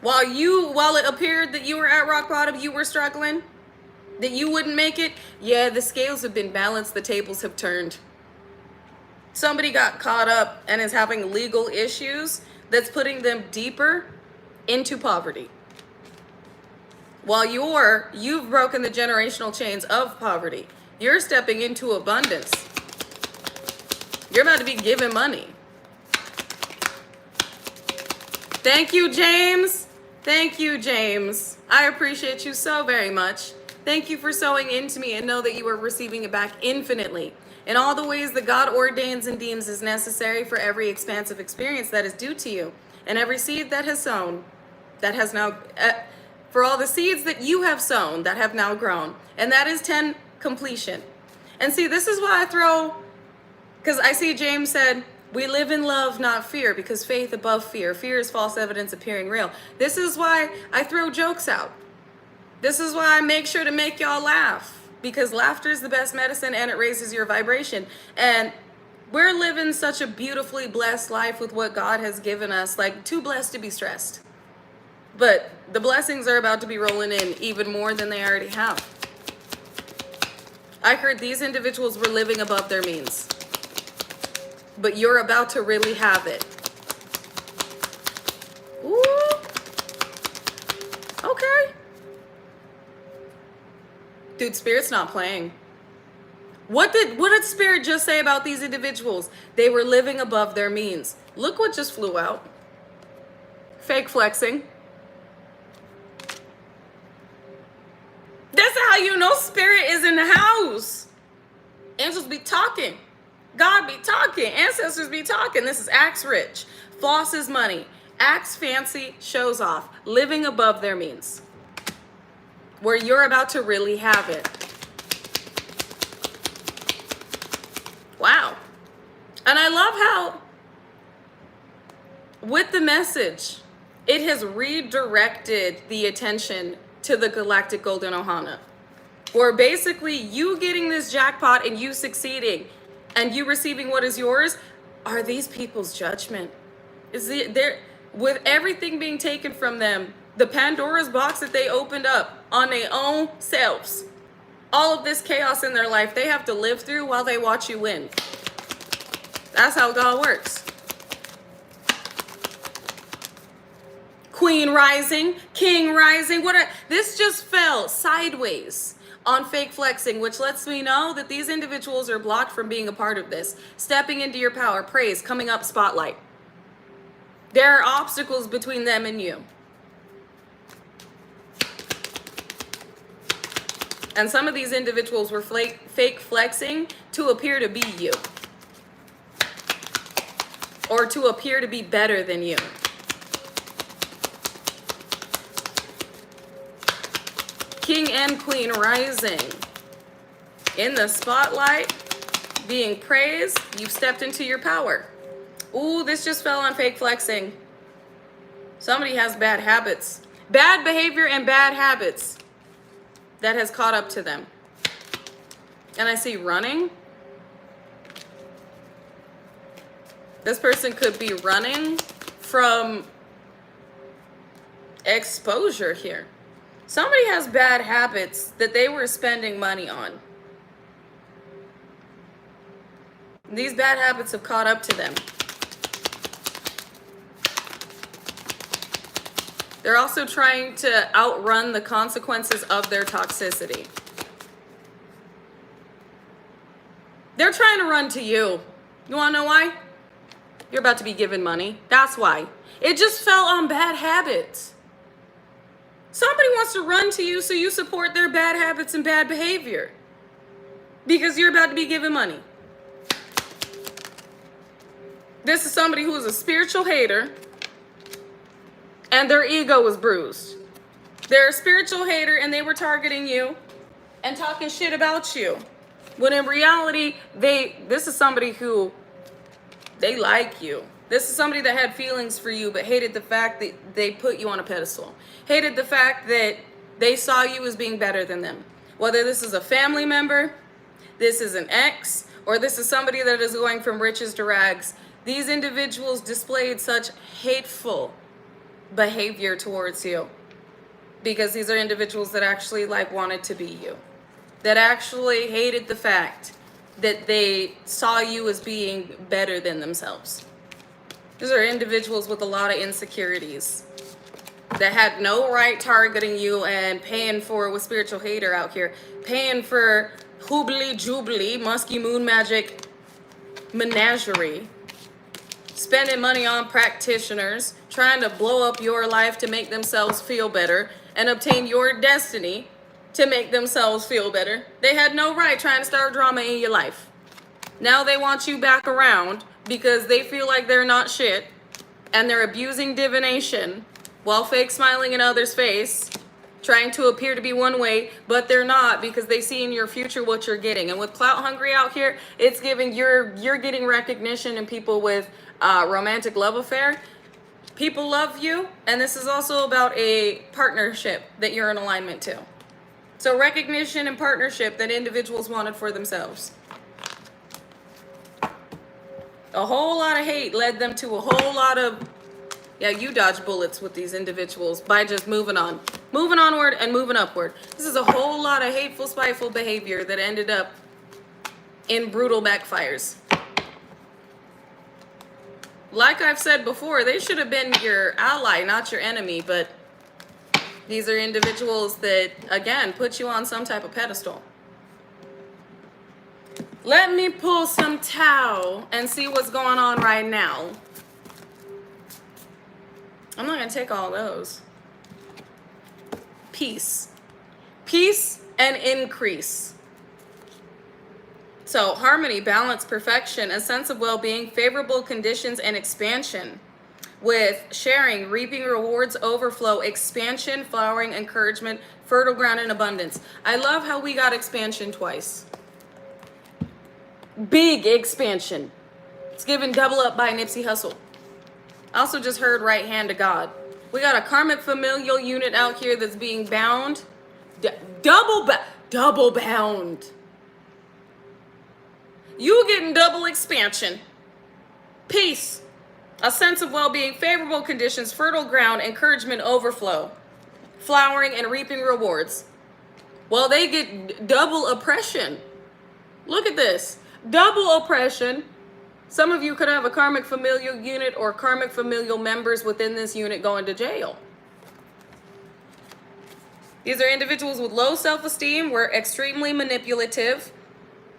While it appeared that you were at rock bottom, you were struggling, that you wouldn't make it, yeah, the scales have been balanced, the tables have turned. Somebody got caught up and is having legal issues that's putting them deeper into poverty. While you've broken the generational chains of poverty. You're stepping into abundance. You're about to be given money. Thank you, James. Thank you, James. I appreciate you so very much. Thank you for sowing into me, and know that you are receiving it back infinitely in all the ways that God ordains and deems is necessary for every expansive experience that is due to you, and every seed that has sown, that has now, for all the seeds that you have sown that have now grown, and that is 10 completion. And see, this is why I throw, because I see James said, we live in love, not fear, because faith above fear. Fear is false evidence appearing real. This is why I throw jokes out. This is why I make sure to make y'all laugh, because laughter is the best medicine and it raises your vibration. And we're living such a beautifully blessed life with what God has given us, like too blessed to be stressed. But the blessings are about to be rolling in even more than they already have. I heard these individuals were living above their means, but you're about to really have it. Ooh. Okay. Dude, Spirit's not playing. What did Spirit just say about these individuals? They were living above their means. Look what just flew out. Fake flexing. That's how you know Spirit is in the house. Angels be talking. God be talking. Ancestors be talking. This is Axe Rich. Flosses money. Axe fancy, shows off. Living above their means. Where you're about to really have it. Wow. And I love how, with the message, it has redirected the attention to the Galactic Golden Ohana. Where basically you getting this jackpot and you succeeding and you receiving what is yours are these people's judgment. With everything being taken from them, the Pandora's box that they opened up on their own selves, all of this chaos in their life, they have to live through while they watch you win. That's how God works. Queen rising, king rising. This just fell sideways on fake flexing, which lets me know that these individuals are blocked from being a part of this. Stepping into your power, praise, coming up, spotlight. There are obstacles between them and you. And some of these individuals were fake flexing to appear to be you. Or to appear to be better than you. King and Queen rising in the spotlight, being praised, you've stepped into your power. Ooh, this just fell on fake flexing. Somebody has bad habits. Bad behavior and bad habits that has caught up to them. And I see running. This person could be running from exposure here. Somebody has bad habits that they were spending money on. These bad habits have caught up to them. They're also trying to outrun the consequences of their toxicity. They're trying to run to you. You want to know why? You're about to be given money. That's why. It just fell on bad habits. Somebody wants to run to you so you support their bad habits and bad behavior. Because you're about to be given money. This is somebody who is a spiritual hater. And their ego was bruised. They're a spiritual hater and they were targeting you and talking shit about you. When in reality, this is somebody who, they like you. This is somebody that had feelings for you but hated the fact that they put you on a pedestal. Hated the fact that they saw you as being better than them. Whether this is a family member, this is an ex, or this is somebody that is going from riches to rags. These individuals displayed such hateful behavior towards you because these are individuals that actually wanted to be you, that actually hated the fact that they saw you as being better than themselves. These are individuals with a lot of insecurities that had no right targeting you and paying for, with spiritual hater out here, paying for hoobly jubilee musky moon magic menagerie, spending money on practitioners, trying to blow up your life to make themselves feel better and obtain your destiny to make themselves feel better. They had no right trying to start drama in your life. Now they want you back around because they feel like they're not shit and they're abusing divination while fake smiling in others' face, trying to appear to be one way, but they're not because they see in your future what you're getting. And with clout hungry out here, it's giving you're getting recognition and people with romantic love affair. People love you, and this is also about a partnership that you're in alignment to. So recognition and partnership that individuals wanted for themselves. A whole lot of hate led them to a whole lot of, you dodge bullets with these individuals by just moving on. Moving onward and moving upward. This is a whole lot of hateful, spiteful behavior that ended up in brutal backfires. Like I've said before, they should have been your ally, not your enemy, but these are individuals that, again, put you on some type of pedestal. Let me pull some Tao and see what's going on right now. I'm not going to take all those. Peace. Peace and increase. So harmony, balance, perfection, a sense of well-being, favorable conditions, and expansion. With sharing, reaping rewards, overflow, expansion, flowering, encouragement, fertile ground, and abundance. I love how we got expansion twice. Big expansion. It's given double up by Nipsey Hussle. I also just heard right hand to God. We got a karmic familial unit out here that's being bound. Double bound. You getting double expansion. Peace. A sense of well-being, favorable conditions, fertile ground, encouragement, overflow, flowering, and reaping rewards. Well, they get double oppression. Look at this. Double oppression. Some of you could have a karmic familial unit or karmic familial members within this unit going to jail. These are individuals with low self-esteem, were extremely manipulative,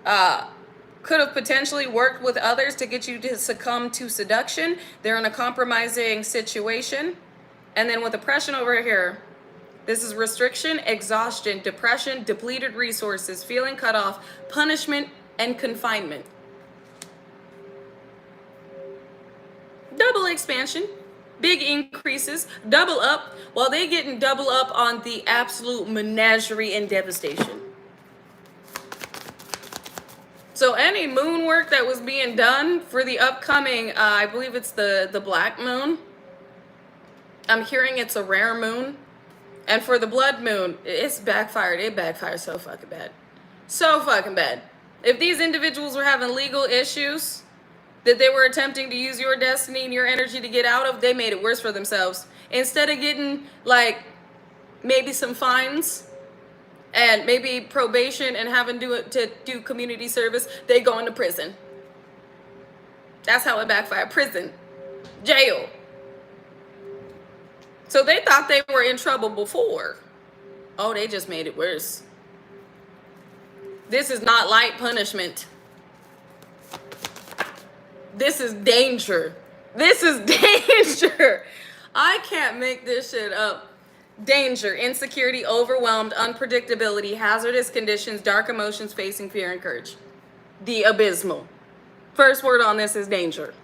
could have potentially worked with others to get you to succumb to seduction. They're in a compromising situation. And then with oppression over here, this is restriction, exhaustion, depression, depleted resources, feeling cut off, punishment, and confinement. Double expansion, big increases, double up, while they getting double up on the absolute menagerie and devastation. So any moon work that was being done for the upcoming, I believe it's the black moon. I'm hearing it's a rare moon. And for the blood moon, it's backfired. It backfired so fucking bad. So fucking bad. If these individuals were having legal issues that they were attempting to use your destiny and your energy to get out of, they made it worse for themselves. Instead of getting, like, maybe some fines and maybe probation and having to do community service, they go into prison. That's how it backfired. Prison. Jail. So they thought they were in trouble before. Oh, they just made it worse. This is not light punishment. This is danger. This is danger. I can't make this shit up. Danger, insecurity, overwhelmed, unpredictability, hazardous conditions, dark emotions, facing fear and courage. The abysmal. First word on this is danger.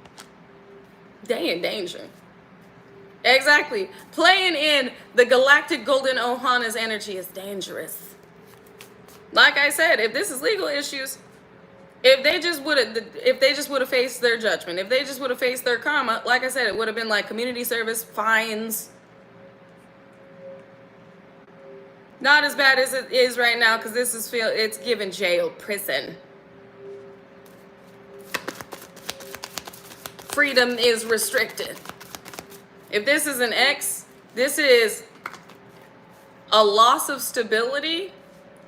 They in danger. Exactly. Playing in the galactic golden Ohana's energy is dangerous. Like I said, if this is legal issues, if they just would have faced their judgment, if they just would have faced their karma, like I said, it would have been like community service, fines. Not as bad as it is right now, because it's given jail, prison. Freedom is restricted. If this is an X, this is a loss of stability,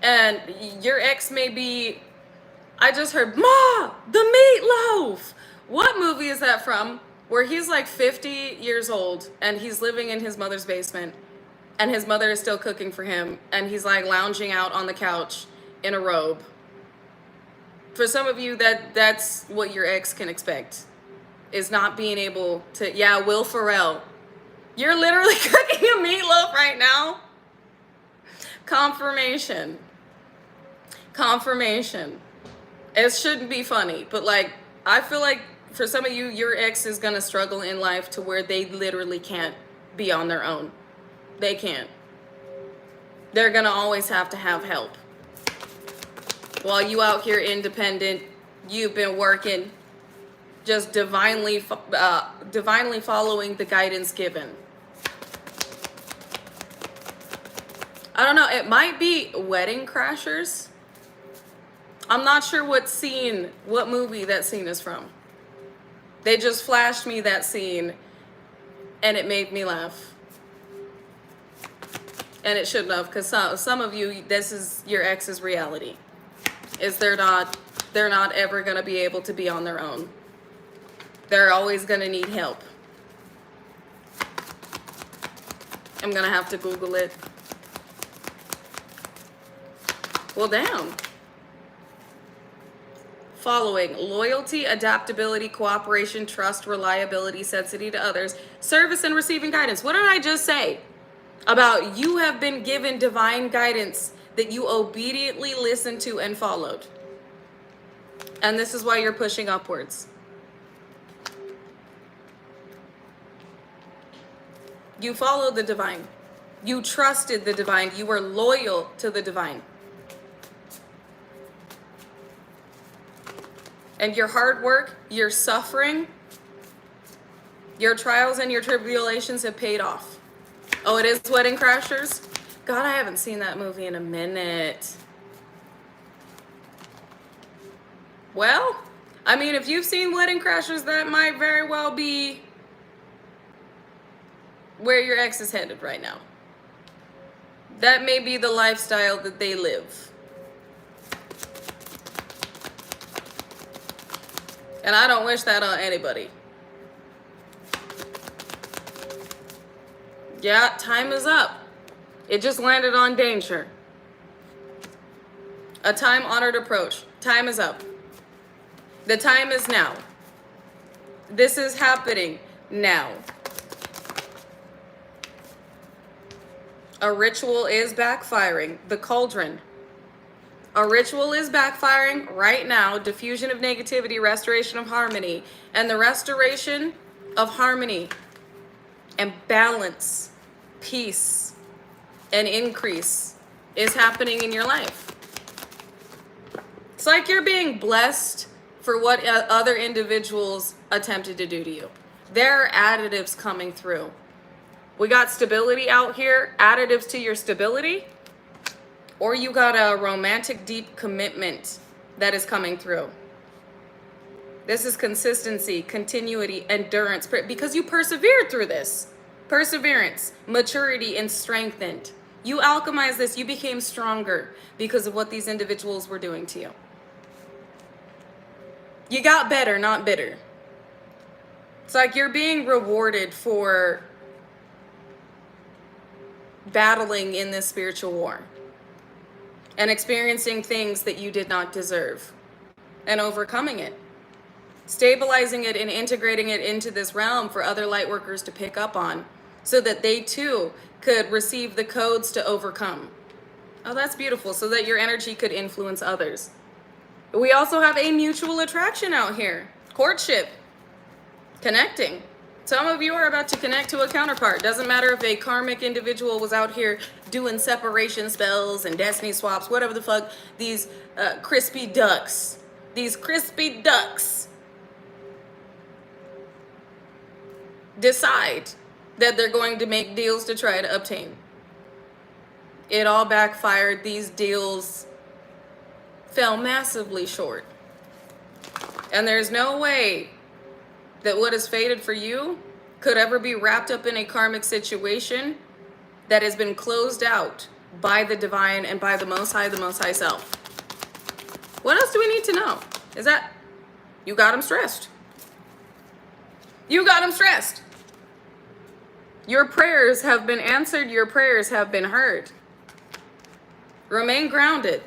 and your ex may be, I just heard, Ma, the meatloaf. What movie is that from? Where he's like 50 years old, and he's living in his mother's basement, and his mother is still cooking for him, and he's like lounging out on the couch in a robe. For some of you, that's what your ex can expect, is not being able to, yeah, Will Ferrell. You're literally cooking a meatloaf right now. Confirmation. Confirmation. It shouldn't be funny, but like, I feel like for some of you, your ex is gonna struggle in life to where they literally can't be on their own. They can't. They're gonna always have to have help. While you out here independent, you've been working, just divinely following the guidance given. I don't know, it might be Wedding Crashers. I'm not sure what movie that scene is from. They just flashed me that scene and it made me laugh. And it shouldn't have, because some of you, this is your ex's reality. Is they're not ever gonna be able to be on their own. They're always gonna need help. I'm gonna have to Google it. Well, damn. Following: loyalty, adaptability, cooperation, trust, reliability, sensitivity to others, service, and receiving guidance. What did I just say? About you have been given divine guidance that you obediently listened to and followed. And this is why you're pushing upwards. You followed the divine. You trusted the divine. You were loyal to the divine. And your hard work, your suffering, your trials and your tribulations have paid off. Oh, it is Wedding Crashers? God, I haven't seen that movie in a minute. Well, I mean, if you've seen Wedding Crashers, that might very well be where your ex is headed right now. That may be the lifestyle that they live. And I don't wish that on anybody. Yeah, time is up. It just landed on danger. A time-honored approach. Time is up. The time is now. This is happening now. A ritual is backfiring. The cauldron. A ritual is backfiring right now. Diffusion of negativity, restoration of harmony, and the restoration of harmony and balance, peace, and increase is happening in your life. It's like you're being blessed for what other individuals attempted to do to you. There are additives coming through. We got stability out here, additives to your stability, or you got a romantic deep commitment that is coming through. This is consistency, continuity, endurance, because you persevered through this. Perseverance, maturity, and strengthened. You alchemized this, you became stronger because of what these individuals were doing to you. You got better, not bitter. It's like you're being rewarded for battling in this spiritual war and experiencing things that you did not deserve and overcoming it, stabilizing it and integrating it into this realm for other light workers to pick up on so that they too could receive the codes to overcome. Oh, that's beautiful. So that your energy could influence others. We also have a mutual attraction out here. Courtship. Connecting. Some of you are about to connect to a counterpart. Doesn't matter if a karmic individual was out here doing separation spells and destiny swaps, whatever the fuck. These crispy ducks. These crispy ducks decide that they're going to make deals to try to obtain. It all backfired. These deals fell massively short. And there's no way that what is fated for you could ever be wrapped up in a karmic situation that has been closed out by the divine and by the Most High Self. What else do we need to know? Is that you got them stressed. You got them stressed. Your prayers have been answered. Your prayers have been heard. Remain grounded.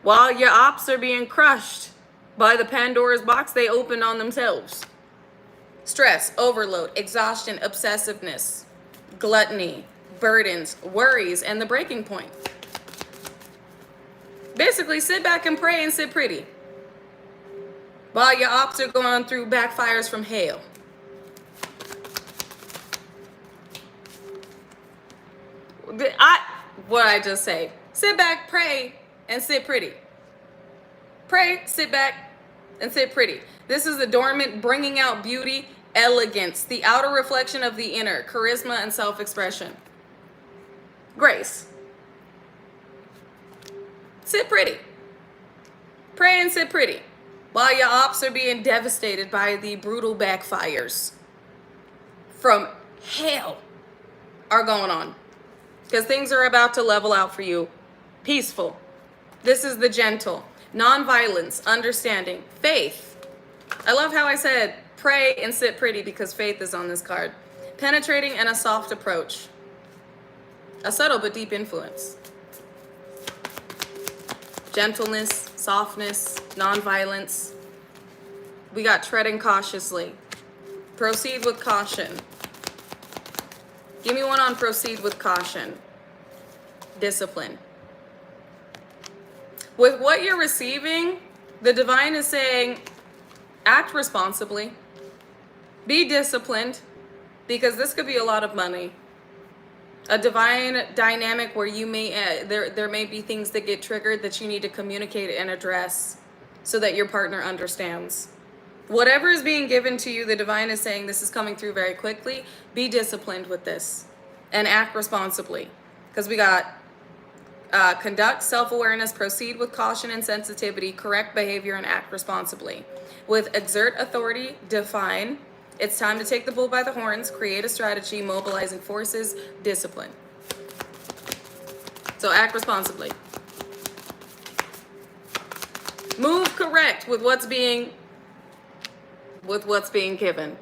While your ops are being crushed by the Pandora's box they opened on themselves. Stress, overload, exhaustion, obsessiveness, gluttony, burdens, worries, and the breaking point. Basically, sit back and pray and sit pretty while your ops are going through backfires from hell. What I just say? Sit back, pray, and sit pretty. Pray, sit back, and sit pretty. This is the dormant, bringing out beauty, elegance, the outer reflection of the inner, charisma and self-expression. Grace. Sit pretty. Pray and sit pretty while your ops are being devastated by the brutal backfires from hell are going on. Because things are about to level out for you. Peaceful. This is the gentle. Non-violence, understanding, faith. I love how I said pray and sit pretty because faith is on this card. Penetrating and a soft approach. A subtle but deep influence. Gentleness, softness, non-violence. We got treading cautiously. Proceed with caution. Give me one on proceed with caution. Discipline. With what you're receiving, the divine is saying, act responsibly. Be disciplined, because this could be a lot of money. A divine dynamic where you may there may be things that get triggered that you need to communicate and address so that your partner understands. Whatever is being given to you, the divine is saying this is coming through very quickly. Be disciplined with this and act responsibly. Because we got conduct, self-awareness, proceed with caution and sensitivity, correct behavior, and act responsibly. With exert authority, define. It's time to take the bull by the horns, create a strategy, mobilizing forces, discipline. So act responsibly. Move correct with what's being given.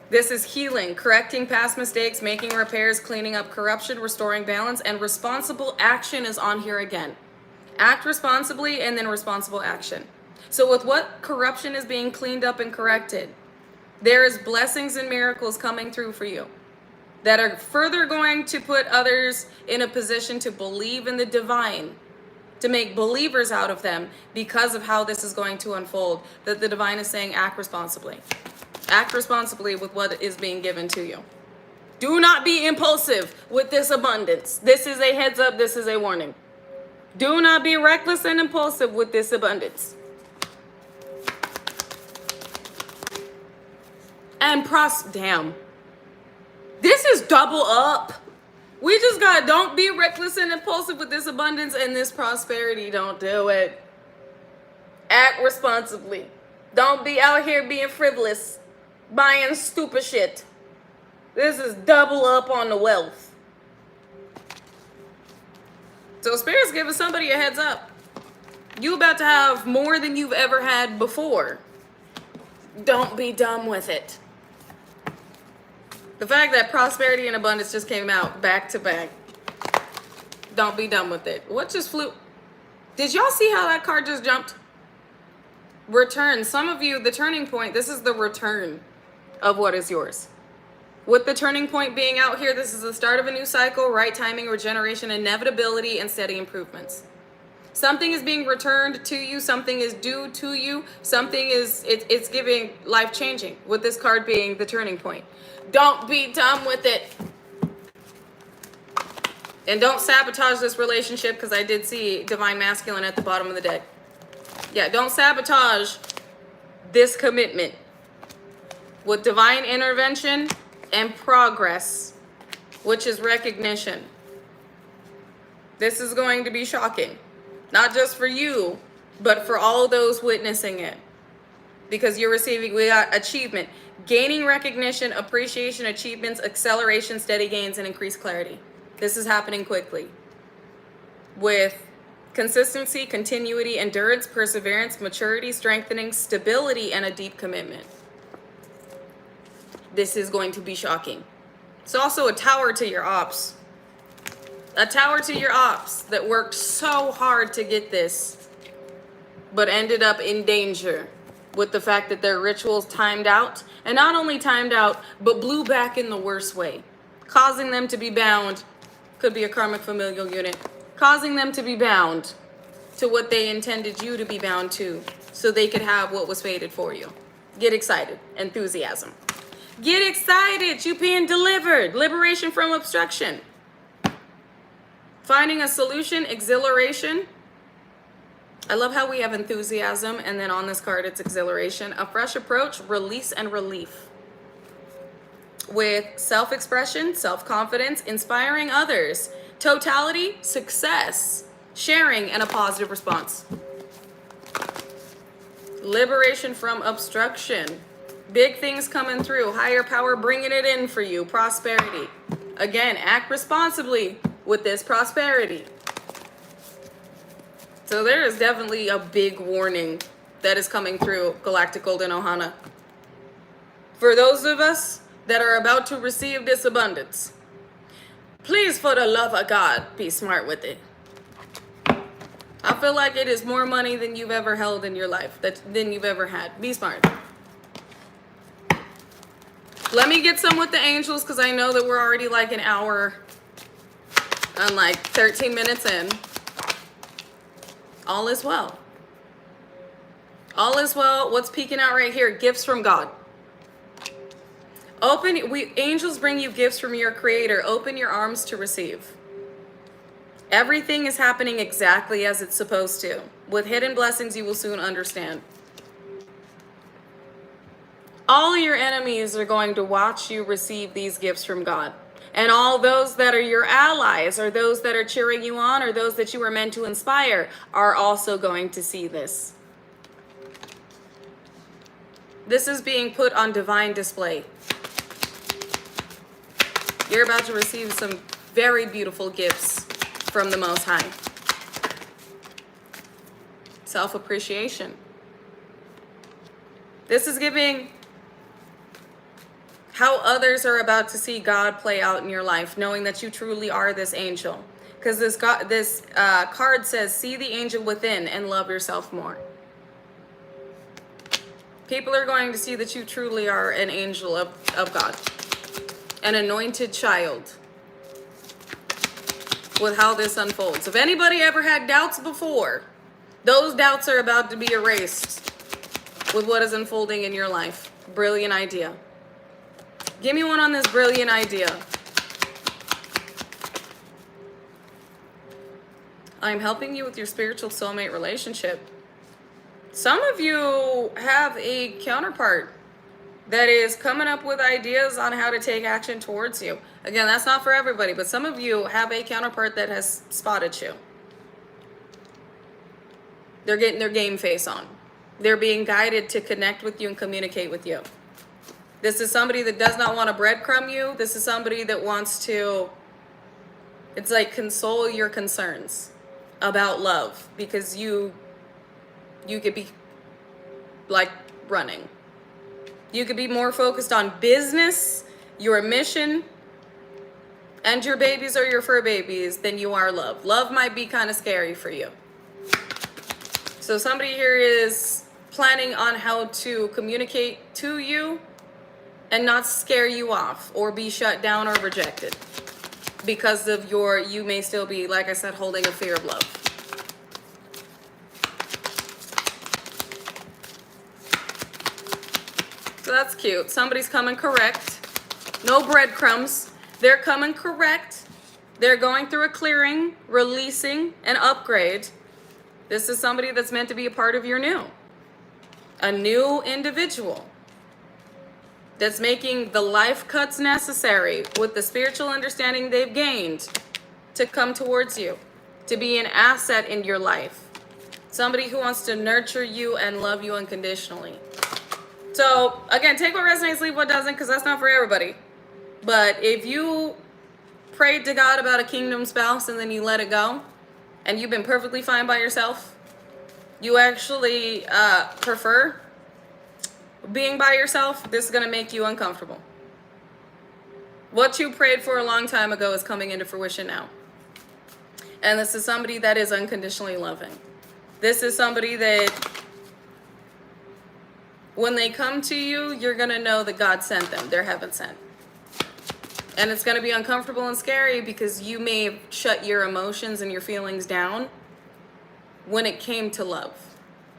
This is healing, correcting past mistakes, making repairs, cleaning up corruption, restoring balance, and responsible action is on here again. Act responsibly and then responsible action. So with what corruption is being cleaned up and corrected, there is blessings and miracles coming through for you that are further going to put others in a position to believe in the divine, to make believers out of them because of how this is going to unfold. That the divine is saying act responsibly. Act responsibly with what is being given to you. Do not be impulsive with this abundance. This is a heads up. This is a warning. Do not be reckless and impulsive with this abundance. And damn. This is double up. We just got, don't be reckless and impulsive with this abundance and this prosperity. Don't do it. Act responsibly. Don't be out here being frivolous, buying stupid shit. This is double up on the wealth. So Spirit's giving somebody a heads up. You about to have more than you've ever had before. Don't be dumb with it. The fact that prosperity and abundance just came out back to back. Don't be dumb with it. What just flew? Did y'all see how that card just jumped? Return. Some of you, the turning point, this is the return of what is yours. With the turning point being out here, this is the start of a new cycle, right timing, regeneration, inevitability, and steady improvements. Something is being returned to you. Something is due to you. Something is, it's giving life changing, with this card being the turning point. Don't be dumb with it. And don't sabotage this relationship, because I did see Divine Masculine at the bottom of the deck. Yeah, don't sabotage this commitment with divine intervention and progress, which is recognition. This is going to be shocking, not just for you, but for all those witnessing it, because you're receiving, we got achievement, gaining recognition, appreciation, achievements, acceleration, steady gains, and increased clarity. This is happening quickly with consistency, continuity, endurance, perseverance, maturity, strengthening, stability, and a deep commitment. This is going to be shocking. It's also a tower to your ops. A tower to your ops that worked so hard to get this, but ended up in danger with the fact that their rituals timed out. And not only timed out, but blew back in the worst way, causing them to be bound. Could be a karmic familial unit. Causing them to be bound to what they intended you to be bound to, so they could have what was fated for you. Get excited. Enthusiasm. Get excited. You being delivered. Liberation from obstruction. Finding a solution. Exhilaration. I love how we have enthusiasm, and then on this card it's exhilaration. A fresh approach. Release and relief. With self-expression, self-confidence, inspiring others. Totality, success, sharing, and a positive response. Liberation from obstruction. Big things coming through. Higher power bringing it in for you. Prosperity. Again, act responsibly with this prosperity. So there is definitely a big warning that is coming through, Galactic Golden Ohana. For those of us that are about to receive this abundance, please, for the love of God, be smart with it. I feel like it is more money than you've ever held in your life, than you've ever had. Be smart. Let me get some with the angels, because I know that we're already like an hour and like 13 minutes in. All is well. All is well. What's peeking out right here? Gifts from God. Angels bring you gifts from your creator. Open your arms to receive. Everything is happening exactly as it's supposed to. With hidden blessings, you will soon understand. All your enemies are going to watch you receive these gifts from God. And all those that are your allies, or those that are cheering you on, or those that you were meant to inspire, are also going to see this. This is being put on divine display. You're about to receive some very beautiful gifts from the Most High. Self-appreciation. This is giving how others are about to see God play out in your life, knowing that you truly are this angel. Because this card says, see the angel within and love yourself more. People are going to see that you truly are an angel of God. An anointed child. With how this unfolds. If anybody ever had doubts before, those doubts are about to be erased with what is unfolding in your life. Brilliant idea. Give me one on this brilliant idea. I'm helping you with your spiritual soulmate relationship. Some of you have a counterpart that is coming up with ideas on how to take action towards you. Again, that's not for everybody, but some of you have a counterpart that has spotted you. They're getting their game face on. They're being guided to connect with you and communicate with you. This is somebody that does not want to breadcrumb you. This is somebody that wants to, it's like, console your concerns about love, because you could be like running. You could be more focused on business, your mission, and your babies or your fur babies than you are love. Love might be kind of scary for you. So somebody here is planning on how to communicate to you and not scare you off or be shut down or rejected because of you may still be, like I said, holding a fear of love. So that's cute. Somebody's coming correct. No breadcrumbs. They're coming correct. They're going through a clearing, releasing, an upgrade. This is somebody that's meant to be a part of your a new individual that's making the life cuts necessary with the spiritual understanding they've gained to come towards you, to be an asset in your life. Somebody who wants to nurture you and love you unconditionally. So again, take what resonates, leave what doesn't, because that's not for everybody. But if you prayed to God about a kingdom spouse and then you let it go, and you've been perfectly fine by yourself, you actually prefer being by yourself, this is going to make you uncomfortable. What you prayed for a long time ago is coming into fruition now. And this is somebody that is unconditionally loving. This is somebody that when they come to you, you're going to know that God sent them. They're heaven sent. And it's going to be uncomfortable and scary because you may have shut your emotions and your feelings down when it came to love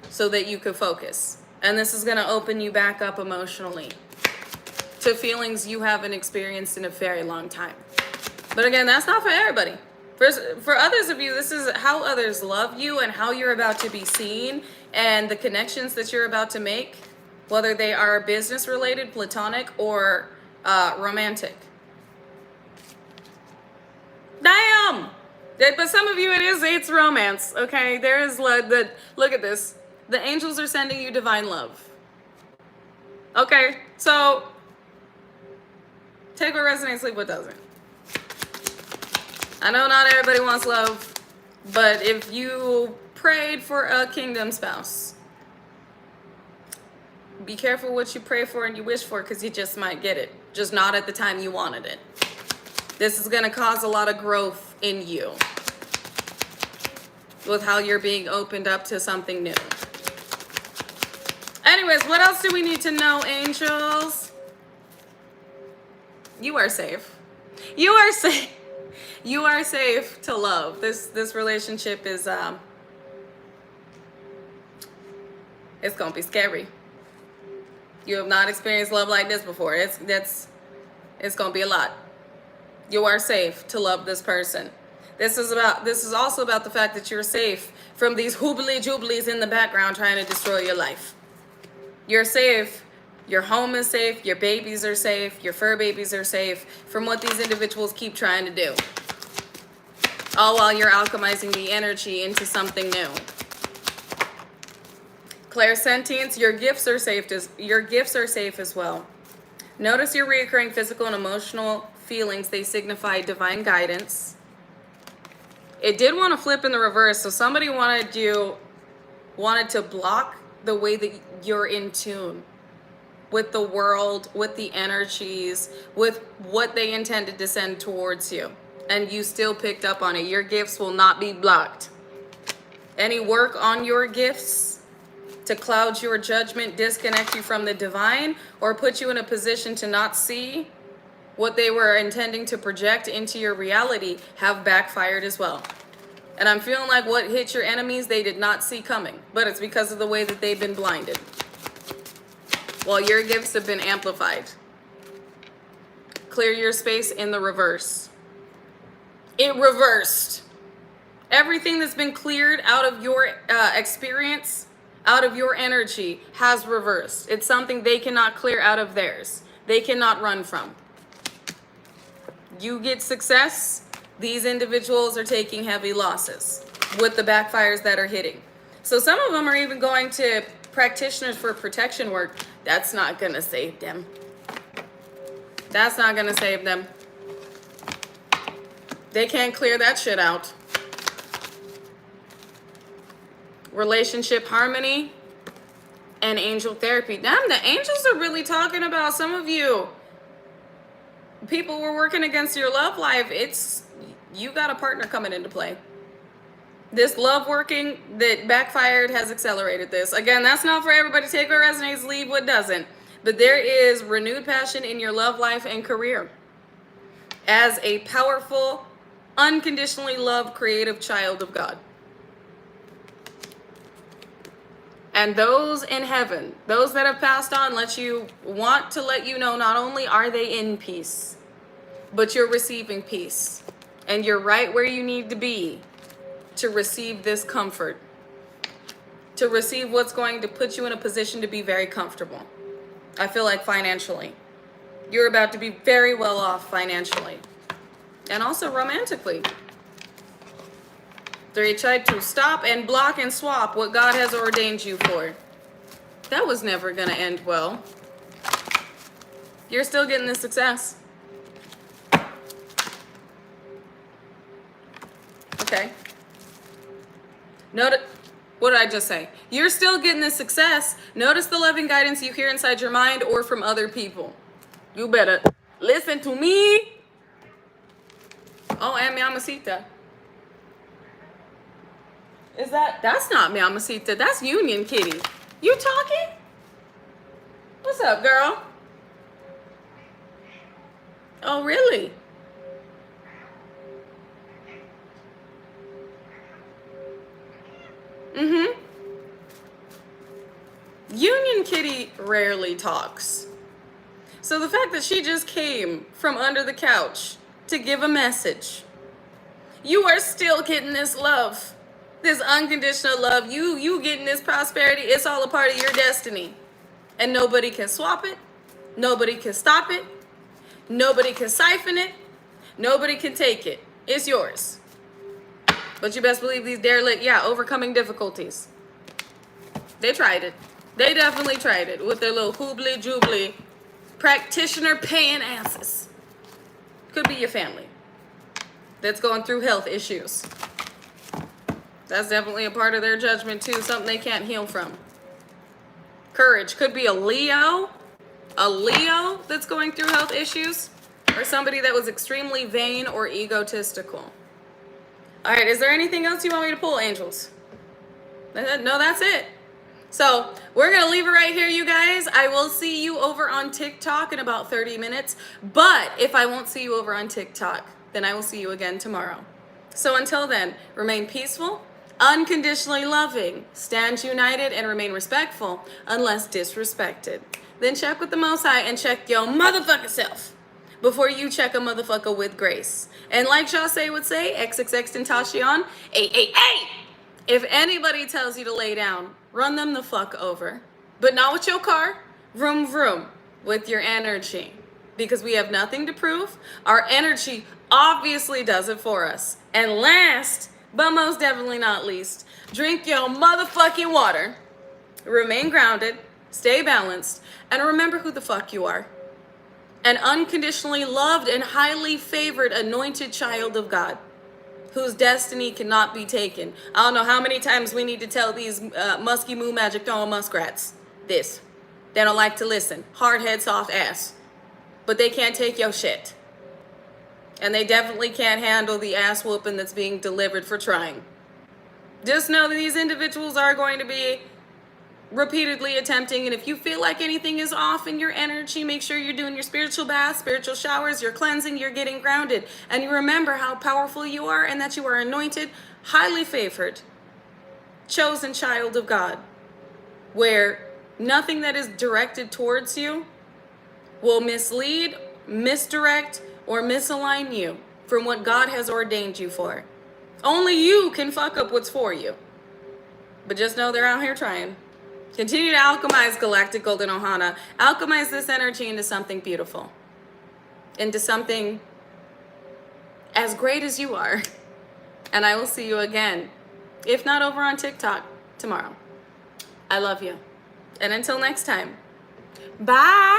so that you could focus. And this is going to open you back up emotionally to feelings you haven't experienced in a very long time. But again, that's not for everybody. For others of you, this is how others love you and how you're about to be seen and the connections that you're about to make, whether they are business related, platonic, or romantic. Damn! But some of you, it's romance, okay? There is look at this. The angels are sending you divine love. Okay, so take what resonates, leave what doesn't. I know not everybody wants love, but if you prayed for a kingdom spouse, be careful what you pray for and you wish for, because you just might get it, just not at the time you wanted it. This is going to cause a lot of growth in you with how you're being opened up to something new. Anyways, what else do we need to know, angels? You are safe. You are safe. You are safe to love. This relationship is it's gonna be scary. You have not experienced love like this before. It's gonna be a lot. You are safe to love this person. This is also about the fact that you're safe from these hoobly jooblies in the background trying to destroy your life. You're safe. Your home is safe. Your babies are safe. Your fur babies are safe from what these individuals keep trying to do. All while you're alchemizing the energy into something new. Clairsentience, your gifts are safe as well. Notice your reoccurring physical and emotional feelings. They signify divine guidance. It did want to flip in the reverse, so somebody wanted to block the way that you're in tune with the world, with the energies, with what they intended to send towards you. And you still picked up on it. Your gifts will not be blocked. Any work on your gifts to cloud your judgment, disconnect you from the divine, or put you in a position to not see what they were intending to project into your reality have backfired as well. And I'm feeling like what hit your enemies, they did not see coming. But it's because of the way that they've been blinded. While your gifts have been amplified. Clear your space in the reverse. It reversed. Everything that's been cleared out of your experience, out of your energy, has reversed. It's something they cannot clear out of theirs. They cannot run from. You get success, these individuals are taking heavy losses with the backfires that are hitting. So some of them are even going to practitioners for protection work. That's not going to save them. That's not going to save them. They can't clear that shit out. Relationship harmony and angel therapy. Damn, the angels are really talking about some of you. People were working against your love life. You got a partner coming into play. This love working that backfired has accelerated this. Again, that's not for everybody. Take what resonates, leave what doesn't. But there is renewed passion in your love life and career. As a powerful, unconditionally loved, creative child of God. And those in heaven, those that have passed on, want to let you know, not only are they in peace, but you're receiving peace. And you're right where you need to be to receive this comfort. To receive what's going to put you in a position to be very comfortable. I feel like financially. You're about to be very well off financially. And also romantically. They tried to stop and block and swap what God has ordained you for. That was never going to end well. You're still getting the success. Okay. Notice, what did I just say? You're still getting the success. Notice the loving guidance you hear inside your mind or from other people. You better listen to me. Oh, and mi amacita. That's not mi amacita. That's Union Kitty. You talking? What's up, girl? Oh, really? Mm-hmm. Union Kitty rarely talks. So the fact that she just came from under the couch to give a message. You are still getting this love. This unconditional love. You getting this prosperity. It's all a part of your destiny. And nobody can swap it. Nobody can stop it. Nobody can siphon it. Nobody can take it. It's yours. But you best believe these derelict, overcoming difficulties. They tried it. They definitely tried it with their little hoobly joobly practitioner paying asses. Could be your family that's going through health issues. That's definitely a part of their judgment too, something they can't heal from. Courage. Could be a Leo that's going through health issues, or somebody that was extremely vain or egotistical. All right, is there anything else you want me to pull, angels? No, that's it. So we're going to leave it right here, you guys. I will see you over on TikTok in about 30 minutes. But if I won't see you over on TikTok, then I will see you again tomorrow. So until then, remain peaceful, unconditionally loving, stand united, and remain respectful unless disrespected. Then check with the Most High and check your motherfucking self before you check a motherfucker with grace. And like Jase would say, XXX Tentacion, if anybody tells you to lay down, run them the fuck over. But not with your car, vroom vroom, with your energy. Because we have nothing to prove. Our energy obviously does it for us. And last, but most definitely not least, drink your motherfucking water. Remain grounded, stay balanced, and remember who the fuck you are. An unconditionally loved and highly favored anointed child of God, whose destiny cannot be taken. I don't know how many times we need to tell these musky moo magic throwing muskrats this. They don't like to listen. Hard head, soft ass. But they can't take your shit. And they definitely can't handle the ass whooping that's being delivered for trying. Just know that these individuals are going to be repeatedly attempting, and if you feel like anything is off in your energy, make sure you're doing your spiritual baths, spiritual showers, you're cleansing, you're getting grounded, and you remember how powerful you are and that you are anointed, highly favored, chosen child of God, where nothing that is directed towards you will mislead, misdirect, or misalign you from what God has ordained you for. Only you can fuck up what's for you. But just know they're out here trying. Continue to alchemize Galactic Golden Ohana. Alchemize this energy into something beautiful. Into something as great as you are. And I will see you again, if not over on TikTok, tomorrow. I love you. And until next time, bye.